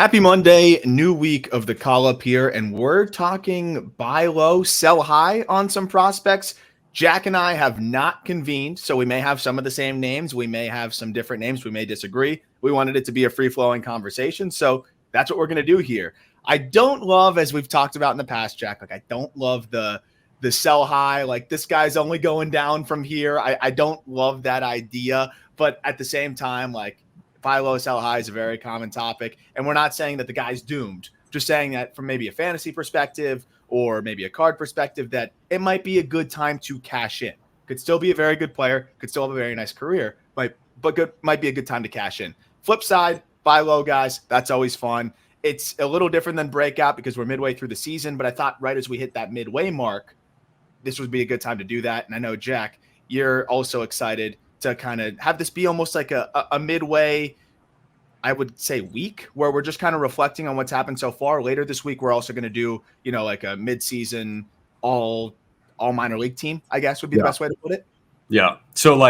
Happy Monday, new week of the call up here, and we're talking buy low, sell high on some prospects. Jack and I have not convened, so we may have some of the same names. We may have some different names. We may disagree. We wanted it to be a free-flowing conversation, so that's what we're going to do here. I don't love, as we've talked about in the past, Jack, I don't love the sell high, like this guy's only going down from here. I don't love that idea, but at the same time, buy low, sell high is a very common topic. And we're not saying that the guy's doomed, just saying that from maybe a fantasy perspective or maybe a card perspective, that it might be a good time to cash in. Could still be a very good player, could still have a very nice career, might be a good time to cash in. Flip side, buy low, guys. That's always fun. It's a little different than breakout because we're midway through the season, but I thought right as we hit that midway mark, this would be a good time to do that. And I know, Jack, you're also excited to kind of have this be almost like a midway, I would say, week where we're just kind of reflecting on what's happened so far. Later this week, we're also going to do, like a mid-season all minor league team, I guess would be the best way to put it. Yeah. So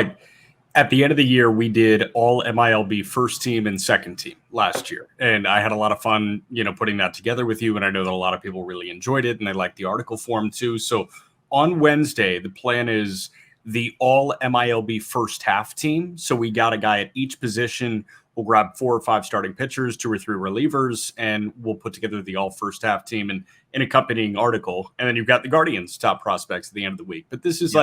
at the end of the year, we did all MILB first team and second team last year. And I had a lot of fun, putting that together with you. And I know that a lot of people really enjoyed it and they liked the article form too. So on Wednesday, the plan is the all MILB first half team. So we got a guy at each position. We'll grab 4 or 5 starting pitchers, 2 or 3 relievers, and we'll put together the all first half team and an accompanying article. And then you've got the Guardians top prospects at the end of the week. But this is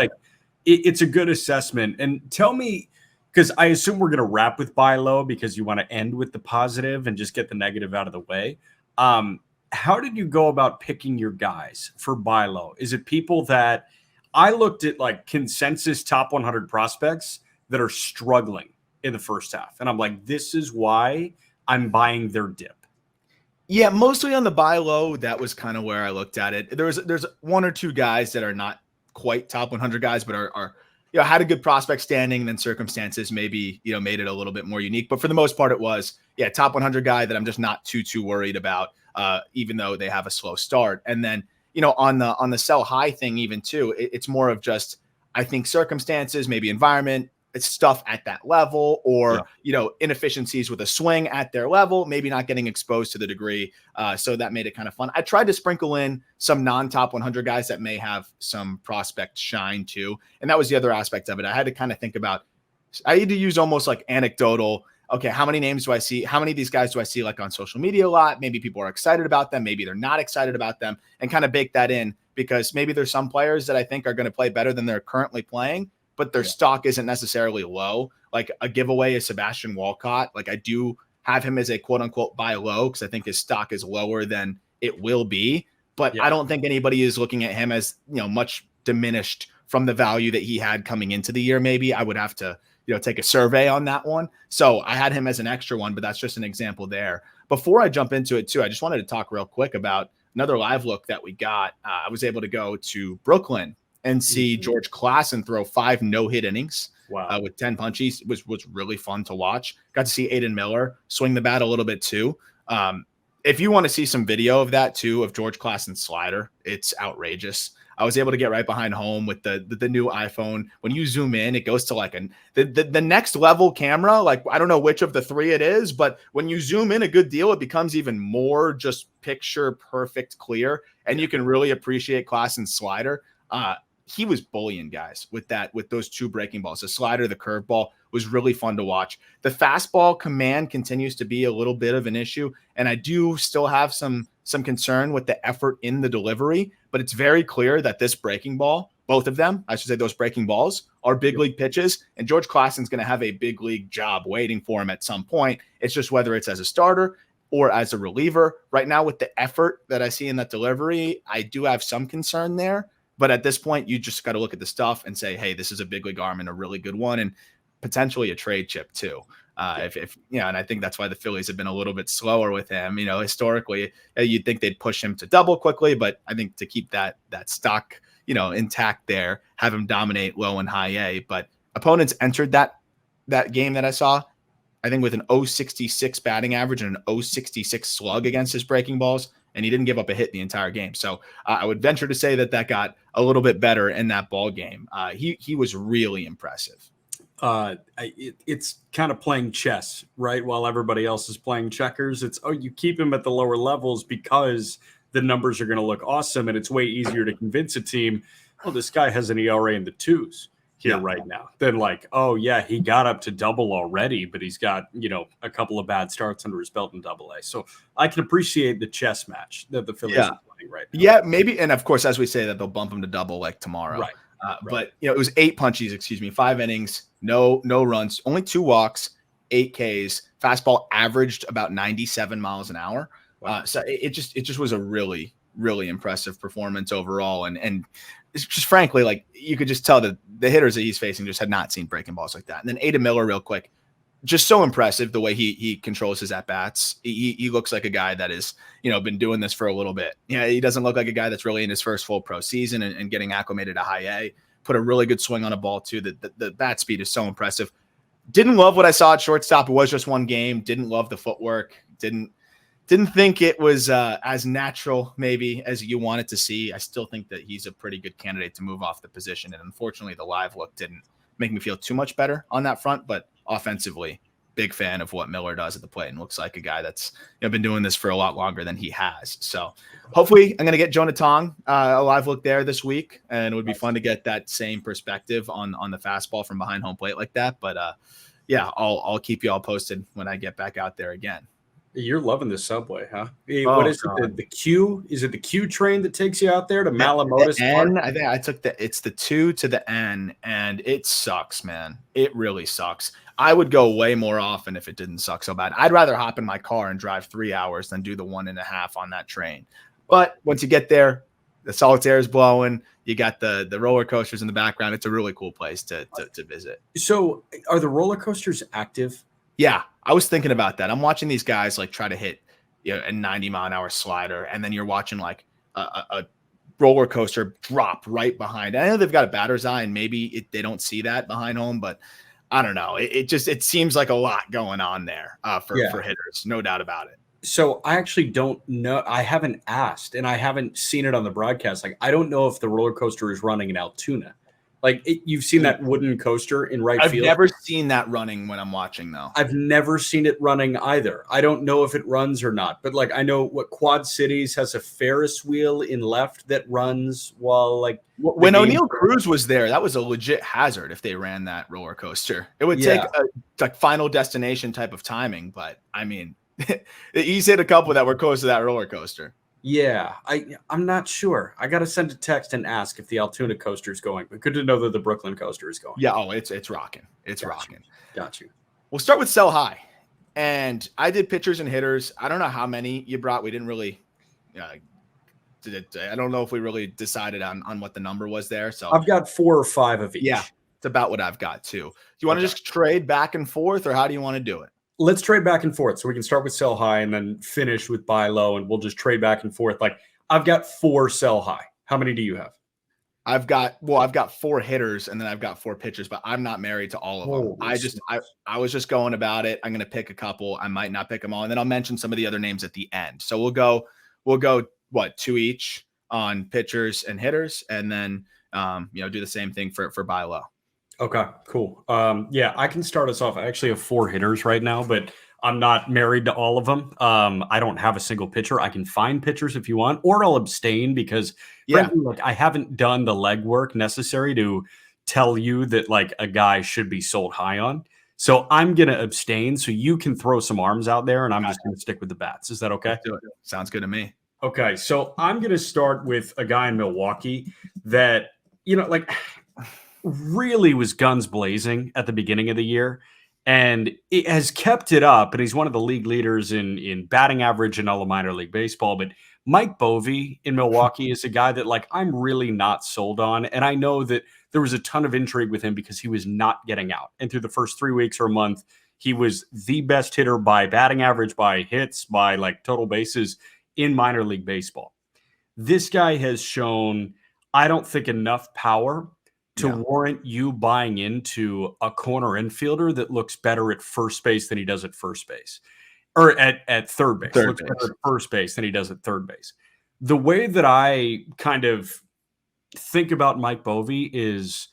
it's a good assessment. And tell me, because I assume we're going to wrap with buy low because you want to end with the positive and just get the negative out of the way. How did you go about picking your guys for buy low? Is it people that I looked at consensus top 100 prospects that are struggling in the first half? And I'm like, this is why I'm buying their dip. Yeah, mostly on the buy low. That was kind of where I looked at it. There's 1 or 2 guys that are not quite top 100 guys, but are had a good prospect standing, and then circumstances maybe, made it a little bit more unique. But for the most part, it was, top 100 guy that I'm just not too worried about, even though they have a slow start. And then, on the sell high thing, even too, it's more of just, I think, circumstances, maybe environment, it's stuff at that level, or, inefficiencies with a swing at their level, maybe not getting exposed to the degree. So that made it kind of fun. I tried to sprinkle in some non-top 100 guys that may have some prospect shine too. And that was the other aspect of it. I had to kind of think about, I had to use almost like anecdotal. Okay, how many names do I see? How many of these guys do I see on social media a lot? Maybe people are excited about them. Maybe they're not excited about them, and kind of bake that in, because maybe there's some players that I think are going to play better than they're currently playing, but their stock isn't necessarily low. Like a giveaway is Sebastian Walcott. I do have him as a quote unquote buy low because I think his stock is lower than it will be. But I don't think anybody is looking at him as, much diminished from the value that he had coming into the year. Maybe I would have to, take a survey on that one. So I had him as an extra one, but that's just an example there. Before I jump into it too, I just wanted to talk real quick about another live look that we got. I was able to go to Brooklyn and see George Klassen throw 5 no-hit innings with 10 punchies. It was really fun to watch. Got to see Aiden Miller swing the bat a little bit too. If you want to see some video of that too, of George Klassen's slider, it's outrageous. I was able to get right behind home with the new iPhone. When you zoom in, it goes to the next level camera. I don't know which of the 3 it is, but when you zoom in a good deal, it becomes even more just picture perfect clear, and you can really appreciate Klassen's slider. He was bullying guys with those 2 breaking balls. The slider, the curveball was really fun to watch. The fastball command continues to be a little bit of an issue, and I do still have some concern with the effort in the delivery, but it's very clear that this breaking ball, both of them, I should say those breaking balls, are big league pitches, and George Klassen's going to have a big league job waiting for him at some point. It's just whether it's as a starter or as a reliever. Right now, with the effort that I see in that delivery, I do have some concern there. But at this point, you just got to look at the stuff and say, hey, this is a big league arm and a really good one, and potentially a trade chip too. And I think that's why the Phillies have been a little bit slower with him. Historically, you'd think they'd push him to double quickly, but I think to keep that stock, intact there, have him dominate low and high A. But opponents entered that game that I saw, I think, with an 0.66 batting average and an 0.66 slug against his breaking balls, and he didn't give up a hit the entire game. So I would venture to say that got a little bit better in that ball game. He was really impressive. It's kind of playing chess, right? While everybody else is playing checkers, it's, you keep him at the lower levels because the numbers are going to look awesome, and it's way easier to convince a team, oh, this guy has an ERA in the twos here right now, than like, oh yeah, he got up to double already, but he's got, a couple of bad starts under his belt in AA. So I can appreciate the chess match that the Phillies are playing right now. Yeah, maybe, and of course, as we say that, they'll bump him to double like tomorrow. Right. But it was 8 punchies, 5 innings, no runs, only 2 walks, 8 Ks. Fastball averaged about 97 miles an hour. Wow. So it just was a really, really impressive performance overall. And it's just frankly, like, you could just tell that the hitters that he's facing just had not seen breaking balls like that. And then Ada Miller, real quick, just so impressive the way he controls his at-bats. He looks like a guy that is, been doing this for a little bit. He doesn't look like a guy that's really in his first full pro season and getting acclimated to high A. Put a really good swing on a ball too. The bat speed is so impressive. Didn't love what I saw at shortstop. It was just one game. Didn't love the footwork. Didn't think it was as natural maybe as you wanted to see. I still think that he's a pretty good candidate to move off the position. And unfortunately, the live look didn't make me feel too much better on that front. But offensively, big fan of what Miller does at the plate, and looks like a guy that's been doing this for a lot longer than he has. So hopefully I'm going to get Jonah Tong a live look there this week, and it would be fun to get that same perspective on the fastball from behind home plate like that. But I'll keep you all posted when I get back out there again. You're loving the subway, huh? What is it? The Q? Is it the Q train that takes you out there to Malamotis Park? I think I took it's the 2 to the N, and it sucks, man. It really sucks. I would go way more often if it didn't suck so bad. I'd rather hop in my car and drive 3 hours than do the 1.5 on that train. But once you get there, the solitaire is blowing. You got the roller coasters in the background. It's a really cool place to visit. So are the roller coasters active? Yeah, I was thinking about that. I'm watching these guys like try to hit a 90-mile-an-hour slider, and then you're watching like a roller coaster drop right behind. I know they've got a batter's eye, and maybe they don't see that behind home, but I don't know. It seems like a lot going on there for hitters, no doubt about it. So I actually don't know. I haven't asked, and I haven't seen it on the broadcast. Like, I don't know if the roller coaster is running in Altoona. Like, you've seen that wooden coaster in right field? I've never seen that running when I'm watching, though. I've never seen it running either. I don't know if it runs or not. But, like, I know what Quad Cities has a Ferris wheel in left that runs while, like... When O'Neal Cruz was there, that was a legit hazard if they ran that roller coaster. It would take a like Final Destination type of timing. But, I mean, he's hit a couple that were close to that roller coaster. Yeah, I'm not sure. I got to send a text and ask if the Altoona coaster is going. But good to know that the Brooklyn coaster is going. Yeah, it's rocking. It's rocking. Got you. We'll start with Sell High. And I did pitchers and hitters. I don't know how many you brought. We didn't really I don't know if we really decided on what the number was there. So I've got 4 or 5 of each. Yeah, it's about what I've got too. Do you want to just trade back and forth, or how do you want to do it? Let's trade back and forth. So we can start with Sell High and then finish with Buy Low, and we'll just trade back and forth. Like, I've got 4 Sell High. How many do you have? I've got 4 hitters, and then I've got 4 pitchers, but I'm not married to all of them. I was just going about it. I'm going to pick a couple. I might not pick them all, and then I'll mention some of the other names at the end. So we'll go what, 2 each on pitchers and hitters, and then do the same thing for Buy Low. Okay, cool. I can start us off. I actually have 4 hitters right now, but I'm not married to all of them. I don't have a single pitcher. I can find pitchers if you want, or I'll abstain because frankly, like, I haven't done the legwork necessary to tell you that like a guy should be sold high on. So I'm going to abstain so you can throw some arms out there, and I'm just going to stick with the bats. Is that okay? Sounds good to me. Okay, so I'm going to start with a guy in Milwaukee that, really was guns blazing at the beginning of the year, and it has kept it up, and he's one of the league leaders in batting average in all of minor league baseball. But Mike Boeve in Milwaukee is a guy that, like, I'm really not sold on, and I know that there was a ton of intrigue with him because he was not getting out, and through the first 3 weeks or a month, he was the best hitter by batting average, by hits, by like total bases in minor league baseball. This guy has shown, I don't think, enough power to warrant you buying into a corner infielder that looks better at first base than he does at first base, or at third base. Looks better at first base than he does at third base. The way that I kind of think about Mike Boeve is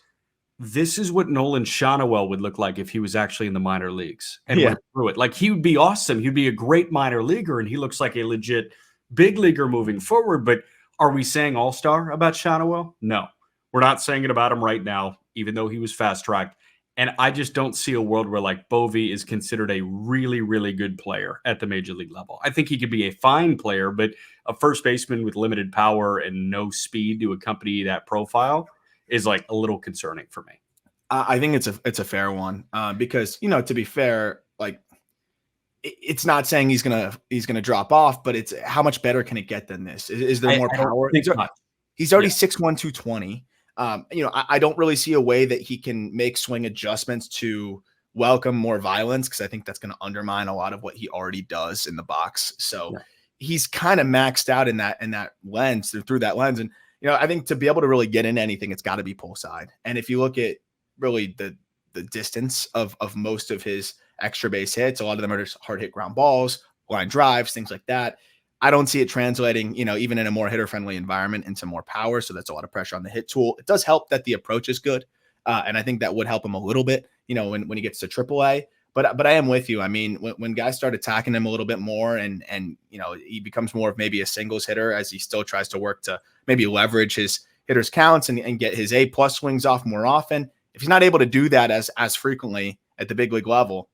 this is what Nolan Shonowell would look like if he was actually in the minor leagues and Yeah. went through it. Like, he would be awesome. He'd be a great minor leaguer, and he looks like a legit big leaguer moving forward. But are we saying all-star about Shonowell? No, we're not saying it about him right now, even though he was fast-tracked. And I just don't see a world where, like, Boeve is considered a really, really good player at the major league level. I think he could be a fine player, but a first baseman with limited power and no speed to accompany that profile is, like, a little concerning for me. I think it's a fair one because, you know, to be fair, like, it's not saying he's gonna drop off, but it's how much better can it get than this? Is there more power? He's already 6'1", 220. You know, I don't really see a way that he can make swing adjustments to welcome more violence, because I think that's going to undermine a lot of what he already does in the box. So he's kind of maxed out in that lens, through that lens. And, you know, I think to be able to really get into anything, it's got to be pull side. And if you look at really the distance of most of his extra base hits, a lot of them are just hard hit ground balls, line drives, things like that. I don't see it translating, you know, even in a more hitter-friendly environment, into more power. So that's a lot of pressure on the hit tool. It does help that the approach is good. And I think that would help him a little bit, you know, when he gets to AAA. But I am with you. I mean, when guys start attacking him a little bit more and you know, he becomes more of maybe a singles hitter, as he still tries to work to maybe leverage his hitters counts and get his A+ swings off more often. If he's not able to do that as frequently at the big league level,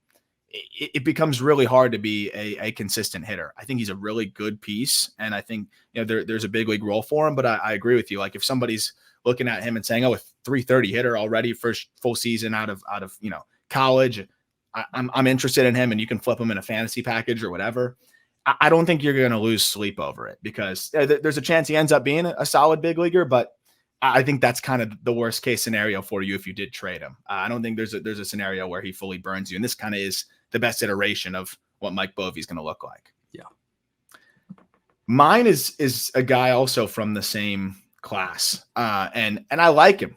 it becomes really hard to be a consistent hitter. I think he's a really good piece, and I think, you know, there's a big league role for him. But I agree with you. Like, if somebody's looking at him and saying, "Oh, a 330 hitter already, first full season out of you know, college," I'm interested in him, and you can flip him in a fantasy package or whatever. I don't think you're going to lose sleep over it, because there's a chance he ends up being a solid big leaguer, but I think that's kind of the worst case scenario for you if you did trade him. I don't think there's a scenario where he fully burns you, and this kind of is the best iteration of what Mike Boeve is going to look like. Yeah. Mine is a guy also from the same class. And I like him.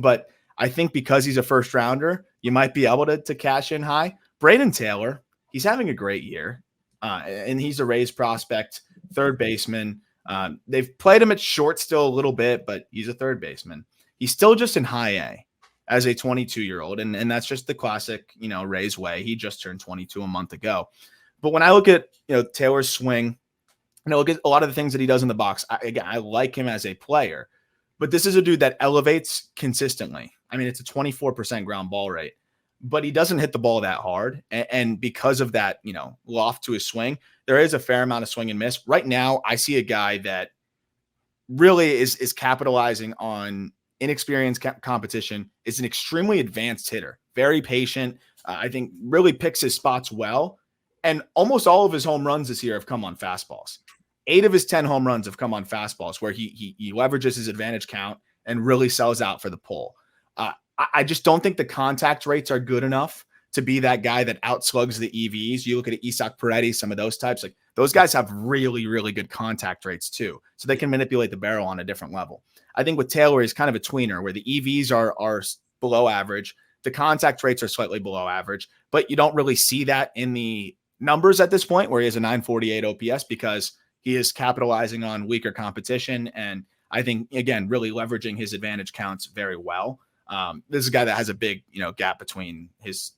But I think because he's a first rounder, you might be able to cash in high. Brayden Taylor, he's having a great year. And he's a Rays prospect, third baseman. They've played him at short still a little bit, but he's a third baseman. He's still just in high A as a 22-year-old. And that's just the classic, you know, Rays way. He just turned 22 a month ago. But when I look at, you know, Taylor's swing, and I look at a lot of the things that he does in the box, I like him as a player. But this is a dude that elevates consistently. I mean, it's a 24% ground ball rate, but he doesn't hit the ball that hard. And because of that, you know, loft to his swing, there is a fair amount of swing and miss. Right now, I see a guy that really is capitalizing on inexperienced competition, is an extremely advanced hitter, very patient. I think really picks his spots well. And almost all of his home runs this year have come on fastballs. 8 of his 10 home runs have come on fastballs, where he leverages his advantage count and really sells out for the pull. I just don't think the contact rates are good enough to be that guy that outslugs the EVs. You look at Isaac Paredes, some of those types, like those guys have really, really good contact rates too. So they can manipulate the barrel on a different level. I think with Taylor, he's kind of a tweener, where the EVs are below average. The contact rates are slightly below average, but you don't really see that in the numbers at this point, where he has a 948 OPS, because he is capitalizing on weaker competition. And I think, again, really leveraging his advantage counts very well. This is a guy that has a big, you know, gap between his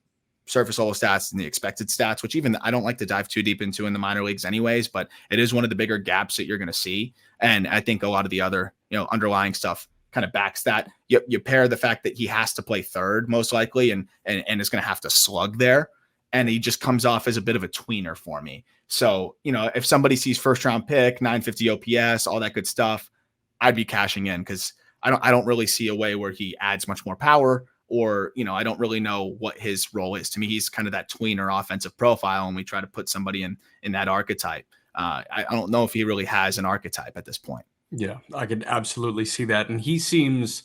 surface level stats and the expected stats, which even I don't like to dive too deep into in the minor leagues anyways, but it is one of the bigger gaps that you're going to see. And I think a lot of the other, you know, underlying stuff kind of backs that. You pair the fact that he has to play third most likely, and is going to have to slug there. And he just comes off as a bit of a tweener for me. So, you know, if somebody sees first round pick, 950 OPS, all that good stuff, I'd be cashing in, because I don't really see a way where he adds much more power, or, you know, I don't really know what his role is. To me, he's kind of that tweener offensive profile, and we try to put somebody in that archetype. I don't know if he really has an archetype at this point. Yeah, I could absolutely see that. And he seems,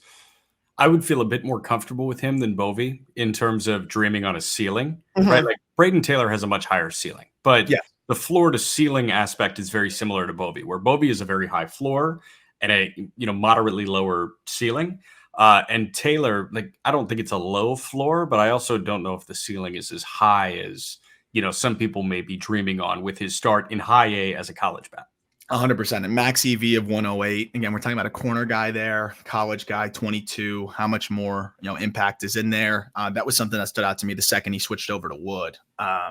I would feel a bit more comfortable with him than Boeve in terms of dreaming on a ceiling, right? Like, Brayden Taylor has a much higher ceiling, but the floor to ceiling aspect is very similar to Boeve, where Boeve is a very high floor and a, you know, moderately lower ceiling. And Taylor, like, I don't think it's a low floor, but I also don't know if the ceiling is as high as, you know, some people may be dreaming on with his start in high A as a college bat. 100%. And max EV of 108. Again, we're talking about a corner guy there, college guy, 22. How much more, impact is in there? That was something that stood out to me the second he switched over to Wood.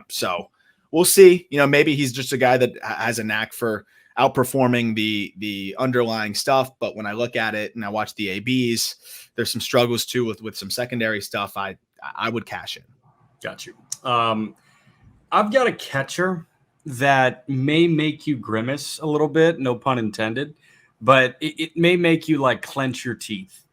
So we'll see. Maybe he's just a guy that has a knack for outperforming the underlying stuff. But when I look at it and I watch the ABs, there's some struggles too with some secondary stuff. I would cash in. Got you. I've got a catcher that may make you grimace a little bit, no pun intended, but it may make you like clench your teeth.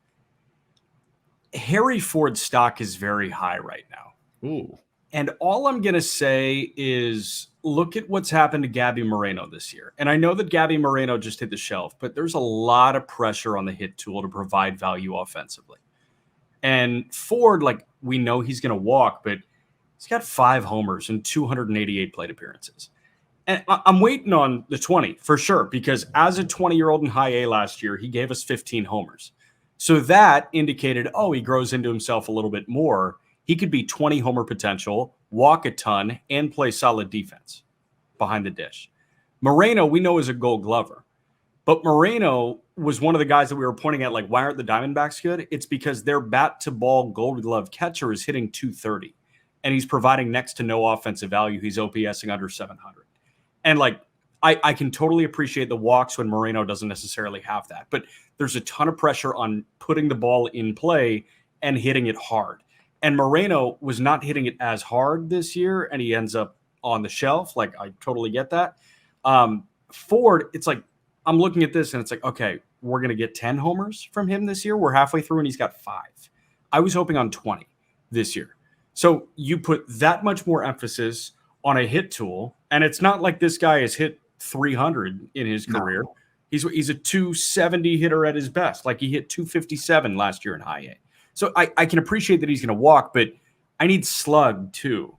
Harry Ford's stock is very high right now. Ooh. And all I'm going to say is look at what's happened to Gabby Moreno this year. And I know that Gabby Moreno just hit the shelf, but there's a lot of pressure on the hit tool to provide value offensively. And Ford, we know he's going to walk, but he's got 5 homers and 288 plate appearances. And I'm waiting on the 20 for sure, because as a 20-year-old in high A last year, he gave us 15 homers. So that indicated, he grows into himself a little bit more. He could be 20 homer potential, walk a ton, and play solid defense behind the dish. Moreno, we know, is a Gold Glover. But Moreno was one of the guys that we were pointing at, why aren't the Diamondbacks good? It's because their bat-to-ball Gold Glove catcher is hitting 230, and he's providing next to no offensive value. He's OPSing under 700. And, I can totally appreciate the walks when Moreno doesn't necessarily have that. But there's a ton of pressure on putting the ball in play and hitting it hard. And Moreno was not hitting it as hard this year, and he ends up on the shelf. I totally get that. Ford, it's I'm looking at this, and it's okay, we're going to get 10 homers from him this year. We're halfway through, and he's got 5. I was hoping on 20 this year. So you put that much more emphasis on a hit tool, and it's not like this guy has hit 300 in his career. No. He's a 270 hitter at his best. He hit 257 last year in high A. So I can appreciate that he's going to walk, but I need slug too.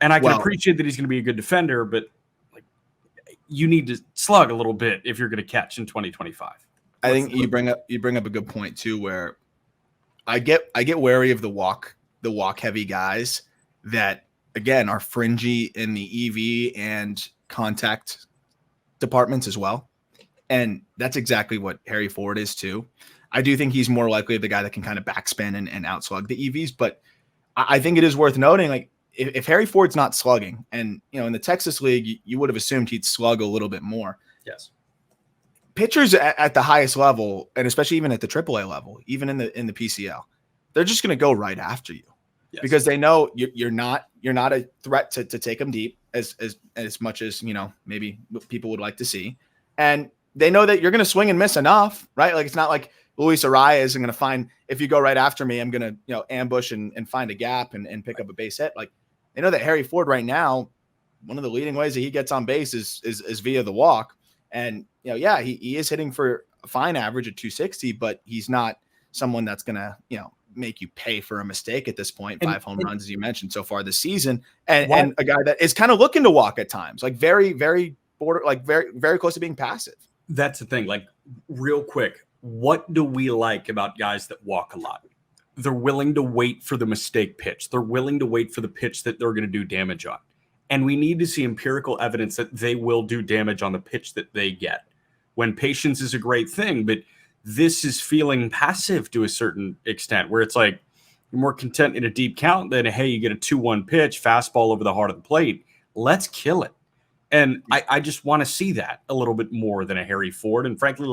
And I can appreciate that he's going to be a good defender, but you need to slug a little bit if you're going to catch in 2025. I think you bring up a good point too, where I get wary of the walk heavy guys that, again, are fringy in the EV and contact departments as well. And that's exactly what Harry Ford is too. I do think he's more likely the guy that can kind of backspin and outslug the EVs. But I think it is worth noting, if Harry Ford's not slugging, and in the Texas League, you would have assumed he'd slug a little bit more. Yes. Pitchers at the highest level, and especially even at the AAA level, even in the PCL, they're just going to go right after you. Yes. Because they know you're not a threat to take them deep as much as maybe people would like to see, and they know that you're going to swing and miss enough, right? It's not like Luis Arraez is going to find, if you go right after me, I'm going to ambush and find a gap and pick up a base hit. They know that Harry Ford right now, one of the leading ways that he gets on base is via the walk, and he is hitting for a fine average at 260, but he's not someone that's going to make you pay for a mistake at this point. 5 home runs, as you mentioned, so far this season, and a guy that is kind of looking to walk at times, very, very border, very, very close to being passive. That's the thing. Real quick, what do we like about guys that walk a lot? They're willing to wait for the mistake pitch. They're willing to wait for the pitch that they're going to do damage on. And we need to see empirical evidence that they will do damage on the pitch that they get. When patience is a great thing, but this is feeling passive to a certain extent, where it's you're more content in a deep count than, hey, you get a 2-1 pitch, fastball over the heart of the plate. Let's kill it. And I just want to see that a little bit more than a Harry Ford. And frankly,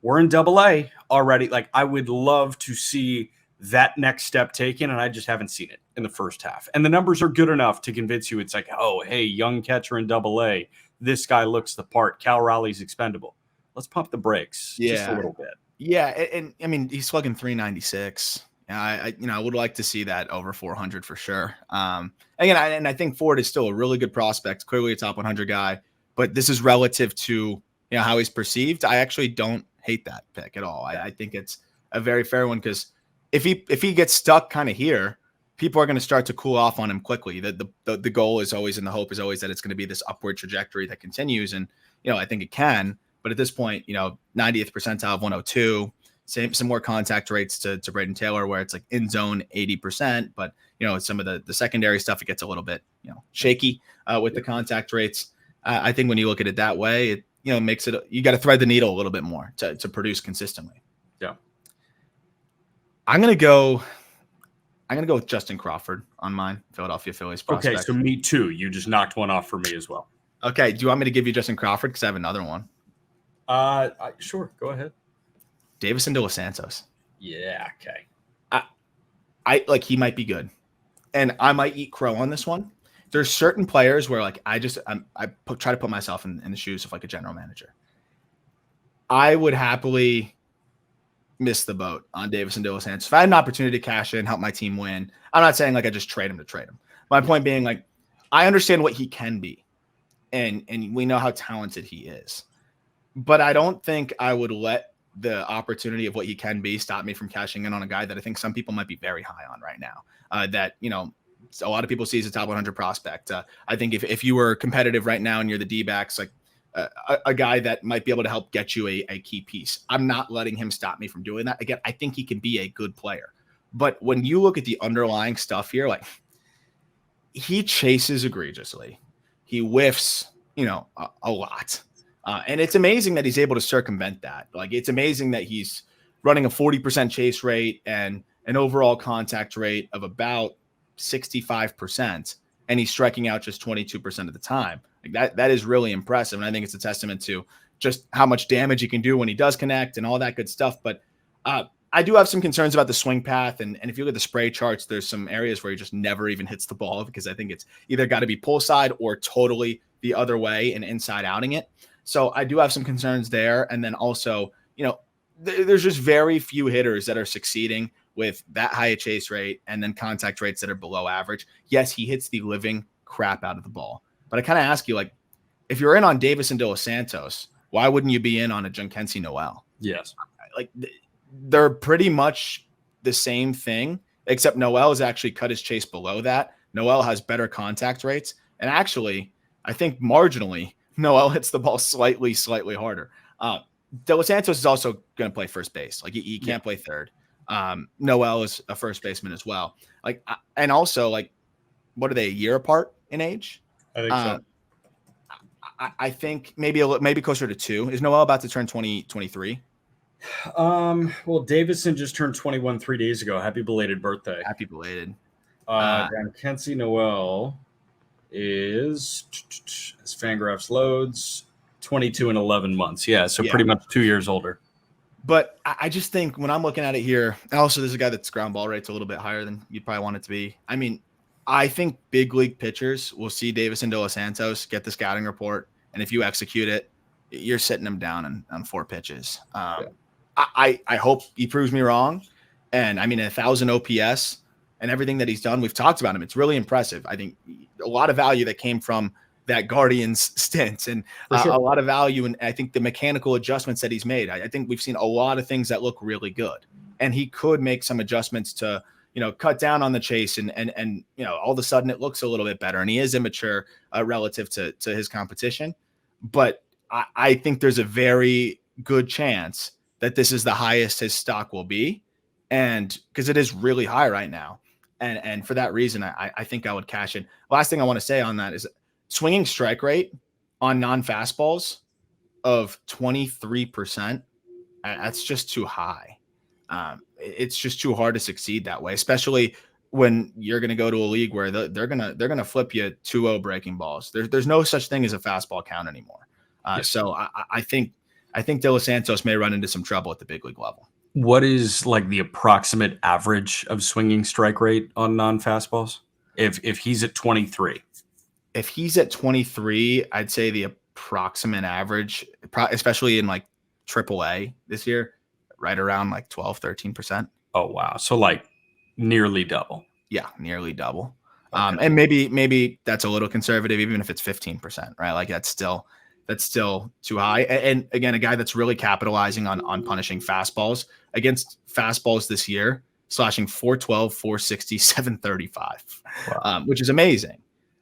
we're in AA already. I would love to see that next step taken, and I just haven't seen it in the first half. And the numbers are good enough to convince you it's hey, young catcher in AA. This guy looks the part. Cal Raleigh's expendable. Let's pump the brakes just a little bit. Yeah, and I mean, he's slugging 396. I would like to see that over 400 for sure. Again, I think Ford is still a really good prospect, clearly a top 100 guy, but this is relative to how he's perceived. I actually don't hate that pick at all. I think it's a very fair one, because if he gets stuck kind of here, people are going to start to cool off on him quickly. The goal is always, and the hope is always, that it's going to be this upward trajectory that continues, and I think it can. But at this point, 90th percentile of 102. Some more contact rates to Brayden Taylor, where it's in zone 80%, but some of the secondary stuff, it gets a little bit shaky with the contact rates. I think when you look at it that way, makes it, you got to thread the needle a little bit more to produce consistently. Yeah. I'm going to go with Justin Crawford on mine, Philadelphia Phillies prospect. Okay, so me too. You just knocked one off for me as well. Okay, do you want me to give you Justin Crawford? Because I have another one. Sure, go ahead. Deyvison De Los Santos. Yeah, okay. I like, he might be good, and I might eat crow on this one. There's certain players where like I try to put myself in the shoes of like a general manager. I would happily miss the boat on Deyvison De Los Santos. If I had an opportunity to cash in, help my team win, I'm not saying like I just trade him to trade him. My point being, like, I understand what he can be, and we know how talented he is, but I don't think I would let the opportunity of what he can be stop me from cashing in on a guy that I think some people might be very high on right now. That, a lot of people see as a top 100 prospect. I think if you were competitive right now and you're the D-backs, like a guy that might be able to help get you a key piece. I'm not letting him stop me from doing that. Again, I think he can be a good player. But when you look at the underlying stuff here, like, he chases egregiously. He whiffs, a lot. And it's amazing that he's able to circumvent that. Like, it's amazing that he's running a 40% chase rate and an overall contact rate of about 65%, and he's striking out just 22% of the time. Like, that is really impressive. And I think it's a testament to just how much damage he can do when he does connect and all that good stuff. But I do have some concerns about the swing path. And if you look at the spray charts, there's some areas where he just never even hits the ball, because I think it's either got to be pull side or totally the other way and inside outing it. So I do have some concerns there. And then also, there's just very few hitters that are succeeding with that high a chase rate and then contact rates that are below average. Yes, he hits the living crap out of the ball. But I kind of ask you, like, if you're in on Deyvison De Los Santos, why wouldn't you be in on a Jhonkensy Noel? Yes. Like, they're pretty much the same thing, except Noel has actually cut his chase below that. Noel has better contact rates. And actually, I think marginally, Noel hits the ball slightly harder. De Los Santos is also going to play first base. Like, he can't play third. Noel is a first baseman as well. Like, and also, like, what are they, a year apart in age? I think so. I think maybe closer to 2. Is Noel about to turn 23? Well, Deyvison just turned 21 3 days ago. Happy belated birthday. Happy belated. Jhonkensy Noel is, as Fangraphs loads, 22 and 11 months. Yeah, so pretty much 2 years older. But I just think when I'm looking at it here, and also there's a guy that's ground ball rate's a little bit higher than you'd probably want it to be. I mean, I think big league pitchers will see Deyvison De Los Santos, get the scouting report, and if you execute it, you're sitting him down on 4 pitches. I hope he proves me wrong. And I mean, 1,000 OPS and everything that he's done, we've talked about him. It's really impressive. I think a lot of value that came from that Guardians stint, and a lot of value. And I think the mechanical adjustments that he's made, I think we've seen a lot of things that look really good, and he could make some adjustments to, cut down on the chase and all of a sudden it looks a little bit better. And he is immature relative to his competition, but I think there's a very good chance that this is the highest his stock will be. And because it is really high right now. And for that reason, I think I would cash in. Last thing I want to say on that is swinging strike rate on non-fastballs of 23%. That's just too high. It's just too hard to succeed that way, especially when you're going to go to a league where they're going to flip you 2-0 breaking balls. There's no such thing as a fastball count anymore. So I think De Los Santos may run into some trouble at the big league level. What is like the approximate average of swinging strike rate on non-fastballs? If he's at 23, if he's at 23, I'd say the approximate average, especially in like AAA this year, right around like 12-13%. Oh, wow. So like nearly double. Yeah, nearly double. Okay. And maybe that's a little conservative, even if it's 15%, right? Like that's still too high. And again, a guy that's really capitalizing on punishing fastballs against fastballs this year, slashing 412, 460, 735, wow. Which is amazing.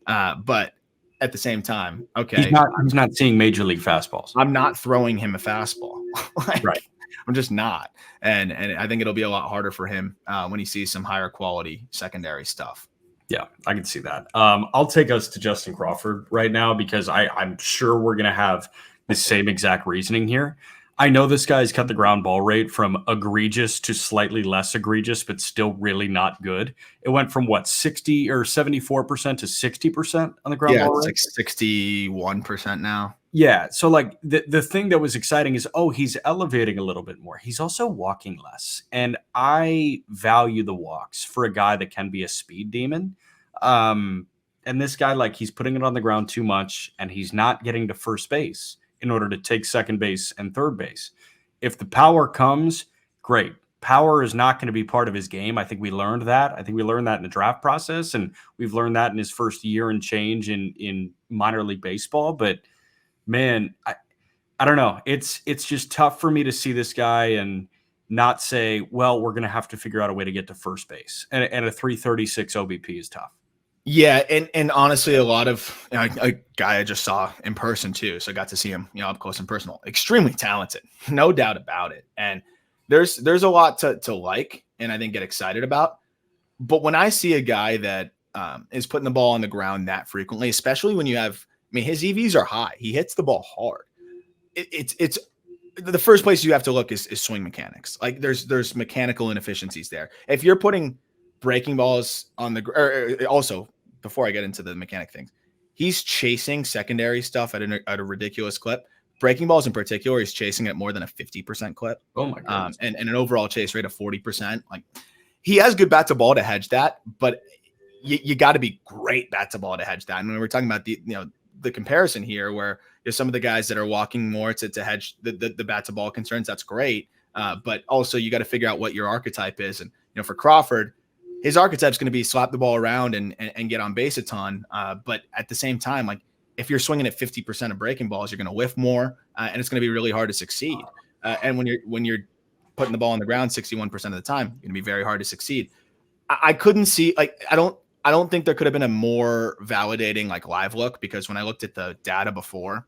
But at the same time, okay. He's not seeing major league fastballs. I'm not throwing him a fastball. Right. I'm just not. And I think it'll be a lot harder for him when he sees some higher quality secondary stuff. Yeah, I can see that. I'll take us to Justin Crawford right now because I'm sure we're going to have the same exact reasoning here. I know this guy's cut the ground ball rate from egregious to slightly less egregious, but still really not good. It went from 60 or 74% to 60% on the ground ball rate. It's like 61% now. Yeah. So like the thing that was exciting is, he's elevating a little bit more. He's also walking less. And I value the walks for a guy that can be a speed demon. And this guy, like, he's putting it on the ground too much, and he's not getting to first base in order to take second base and third base. If the power comes, great. Power is not going to be part of his game. I think we learned that. I think we learned that in the draft process, and we've learned that in his first year and change in minor league baseball. But man, I don't know. It's just tough for me to see this guy and not say, well, we're going to have to figure out a way to get to first base. And a 336 OBP is tough. Yeah, and honestly, a lot of a guy I just saw in person too, so I got to see him, up close and personal. Extremely talented, no doubt about it. And there's a lot to like, and I think get excited about. But when I see a guy that is putting the ball on the ground that frequently, especially when you have, his EVs are high. He hits the ball hard. It's the first place you have to look is swing mechanics. Like there's mechanical inefficiencies there. If you're putting breaking balls on the also before I get into the mechanic things, he's chasing secondary stuff at a ridiculous clip. Breaking balls in particular, he's chasing at more than a 50% clip. Oh my god! And an overall chase rate of 40%. Like he has good bat to ball to hedge that, but you got to be great bat to ball to hedge that. And when we're talking about the comparison here, where there's some of the guys that are walking more to hedge the bat to ball concerns, that's great. But also you got to figure out what your archetype is. And for Crawford, his archetype is going to be slap the ball around and get on base a ton. But at the same time, like if you're swinging at 50% of breaking balls, you're going to whiff more, and it's going to be really hard to succeed. And when you're putting the ball on the ground 61% of the time, it's going to be very hard to succeed. I couldn't see, like, I don't think there could have been a more validating like live look, because when I looked at the data before,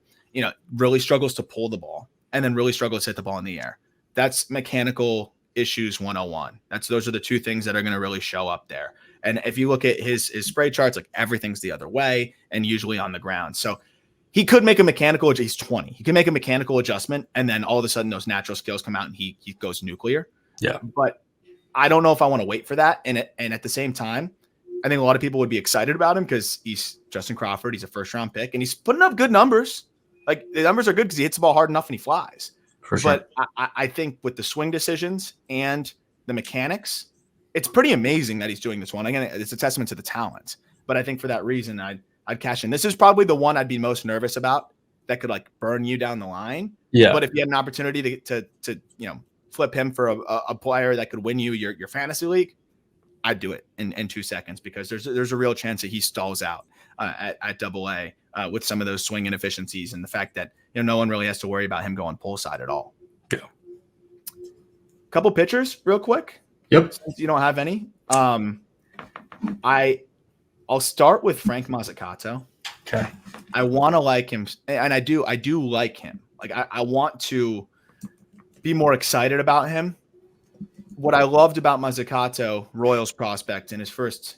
really struggles to pull the ball and then really struggles to hit the ball in the air. That's mechanical issues 101. Those are the two things that are going to really show up there. And if you look at his spray charts, like everything's the other way and usually on the ground. So he could make a mechanical, he's 20. He can make a mechanical adjustment, and then all of a sudden those natural skills come out and he goes nuclear. Yeah. But I don't know if I want to wait for that. And at the same time, I think a lot of people would be excited about him because he's Justin Crawford. He's a first-round pick, and he's putting up good numbers. Like the numbers are good because he hits the ball hard enough and he flies. For sure. But I think with the swing decisions and the mechanics, it's pretty amazing that he's doing this one. Again, it's a testament to the talent. But I think for that reason, I'd cash in. This is probably the one I'd be most nervous about that could like burn you down the line. Yeah. But if you had an opportunity to flip him for a player that could win you your fantasy league, I'd do it in 2 seconds, because there's a real chance that he stalls out at AA with some of those swing inefficiencies and the fact that no one really has to worry about him going pull side at all. Yeah. Couple pitchers real quick. Yep. Since you don't have any. I'll start with Frank Mozzicato. Okay. I want to like him, and I do like him. Like I want to be more excited about him. What I loved about Mozzicato, Royals prospect, in his first,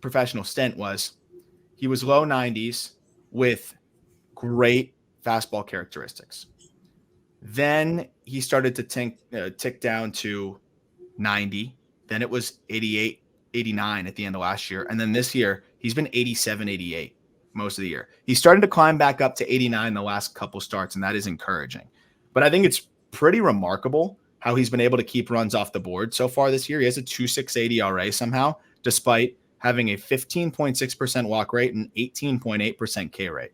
professional stint was he was low 90s with great fastball characteristics. Then he started to tick down to 90. Then it was 88, 89 at the end of last year. And then this year, he's been 87, 88 most of the year. He's starting to climb back up to 89 the last couple starts, and that is encouraging. But I think it's pretty remarkable how he's been able to keep runs off the board so far this year. He has a 2.68 ERA somehow, despite having a 15.6% walk rate and 18.8% K rate.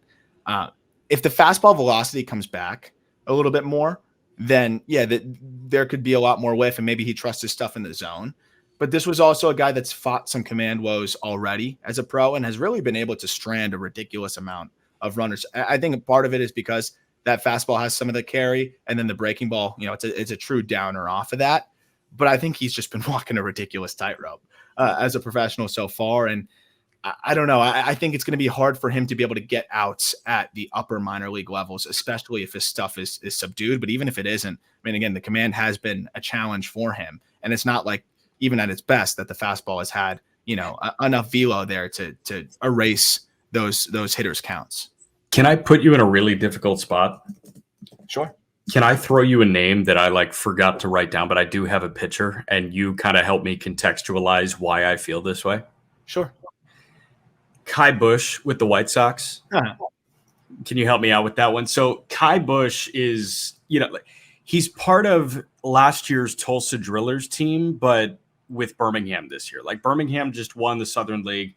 If the fastball velocity comes back a little bit more, then there could be a lot more whiff, and maybe he trusts his stuff in the zone. But this was also a guy that's fought some command woes already as a pro and has really been able to strand a ridiculous amount of runners. I think part of it is because that fastball has some of the carry, and then the breaking ball, it's a true downer off of that. But I think he's just been walking a ridiculous tightrope as a professional so far. And I don't know. I think it's going to be hard for him to be able to get outs at the upper minor league levels, especially if his stuff is subdued. But even if it isn't, again, the command has been a challenge for him. And it's not like even at its best that the fastball has had, enough velo there to erase those hitters' counts. Can I put you in a really difficult spot? Sure. Can I throw you a name that I forgot to write down, but I do have a picture, and you kind of help me contextualize why I feel this way? Sure. Kai Busch with the White Sox. Uh-huh. Can you help me out with that one? So Kai Busch is, he's part of last year's Tulsa Drillers team, but with Birmingham this year. Birmingham just won the Southern League.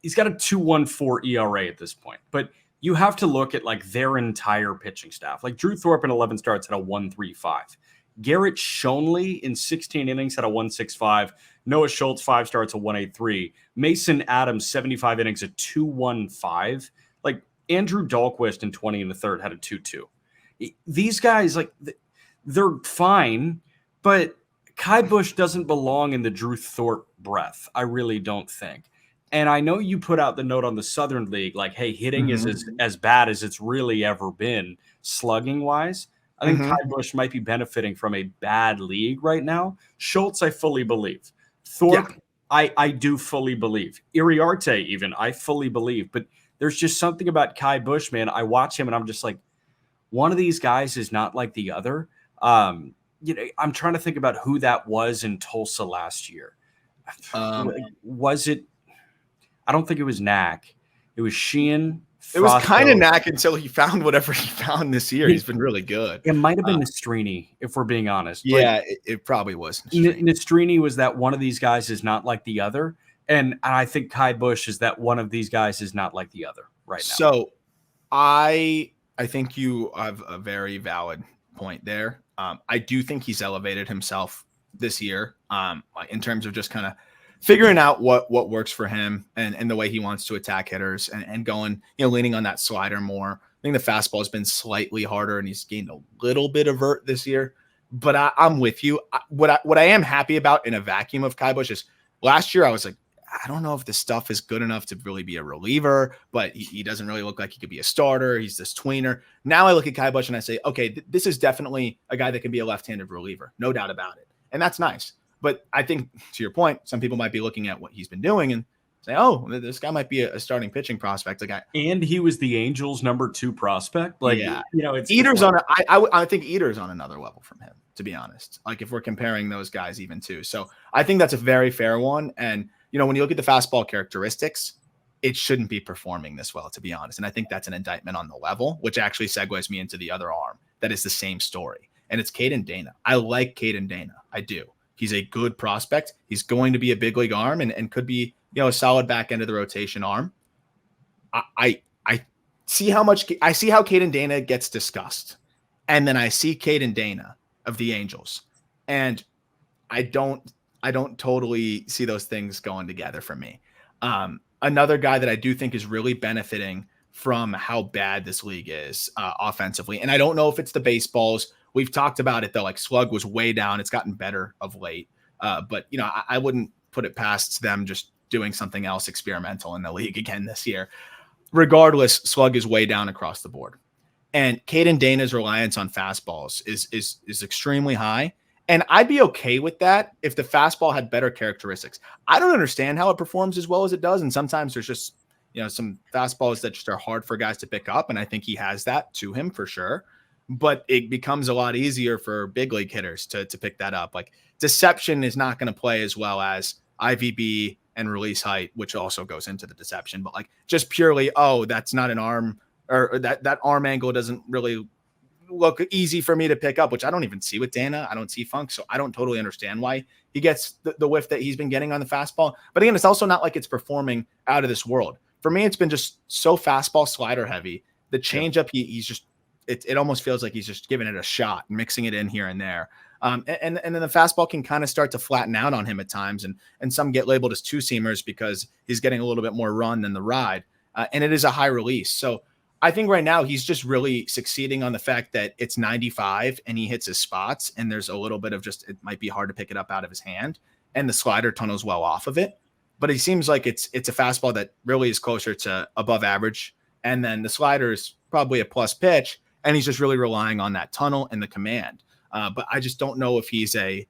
He's got a 2.14 ERA at this point, but you have to look at their entire pitching staff. Drew Thorpe in 11 starts had a 1.35. Garrett Schonely in 16 innings had a 1.65. Noah Schultz 5 starts a 1.83. Mason Adams 75 innings a 2.15. Andrew Dahlquist in 20 in the third had a 2.2. These guys they're fine, but Kai Busch doesn't belong in the Drew Thorpe breath. I really don't think. And I know you put out the note on the Southern League, hey, hitting is as bad as it's really ever been, slugging wise. I think Kai Busch might be benefiting from a bad league right now. Schultz, I fully believe. Thorpe, I do fully believe. Iriarte, even, I fully believe. But there's just something about Kai Busch, man. I watch him and I'm just one of these guys is not like the other. I'm trying to think about who that was in Tulsa last year. Was it? I don't think it was Knack. It was Sheehan. It was kind of Knack until he found whatever he found this year. He's been really good. It might have been Nastrini, if we're being honest. Yeah, it probably was. Nastrini was that one of these guys is not like the other. And I think Kai Busch is that one of these guys is not like the other right now. So I think you have a very valid point there. I do think he's elevated himself this year in terms of just kind of figuring out what works for him and the way he wants to attack hitters and going, leaning on that slider more. I think the fastball has been slightly harder and he's gained a little bit of vert this year. But I'm with you. What I am happy about in a vacuum of Kai Busch is last year I was I don't know if this stuff is good enough to really be a reliever, but he doesn't really look like he could be a starter. He's this tweener. Now I look at Kai Busch and I say, okay, this is definitely a guy that can be a left-handed reliever. No doubt about it. And that's nice. But I think, to your point, some people might be looking at what he's been doing and say, oh, this guy might be a starting pitching prospect. And he was the Angels' number 2 prospect. It's Eater's on. I think Eater's on another level from him, to be honest. If we're comparing those guys even too. So I think that's a very fair one. And when you look at the fastball characteristics, it shouldn't be performing this well, to be honest. And I think that's an indictment on the level, which actually segues me into the other arm. That is the same story. And it's Caden Dana. I like Caden Dana. I do. He's a good prospect. He's going to be a big league arm and could be, a solid back end of the rotation arm. I see how Caden Dana gets discussed. And then I see Caden Dana of the Angels. And I don't totally see those things going together for me. Another guy that I do think is really benefiting from how bad this league is offensively. And I don't know if it's the baseballs. We've talked about it though. Slug was way down. It's gotten better of late. But I wouldn't put it past them just doing something else experimental in the league again this year. Regardless, slug is way down across the board. And Caden Dana's reliance on fastballs is extremely high. And I'd be okay with that if the fastball had better characteristics. I don't understand how it performs as well as it does. And sometimes there's just, some fastballs that just are hard for guys to pick up. And I think he has that to him for sure. But it becomes a lot easier for big league hitters to pick that up. Deception is not going to play as well as IVB and release height, which also goes into the deception. But just purely, that's not an arm, or that arm angle doesn't really look easy for me to pick up, which I don't even see with Dana. I don't see Funk, so I don't totally understand why he gets the whiff that he's been getting on the fastball. But again, it's also not like it's performing out of this world. For me, it's been just so fastball slider heavy. The changeup, he's just it almost feels like he's just giving it a shot, mixing it in here and there. And then the fastball can kind of start to flatten out on him at times, and some get labeled as two-seamers because he's getting a little bit more run than the ride, and it is a high release. So I think right now he's just really succeeding on the fact that it's 95 and he hits his spots, and there's a little bit of just, it might be hard to pick it up out of his hand, and the slider tunnels well off of it. But he seems like it's a fastball that really is closer to above average, and then the slider is probably a plus pitch, and he's just really relying on that tunnel and the command. But I just don't know if I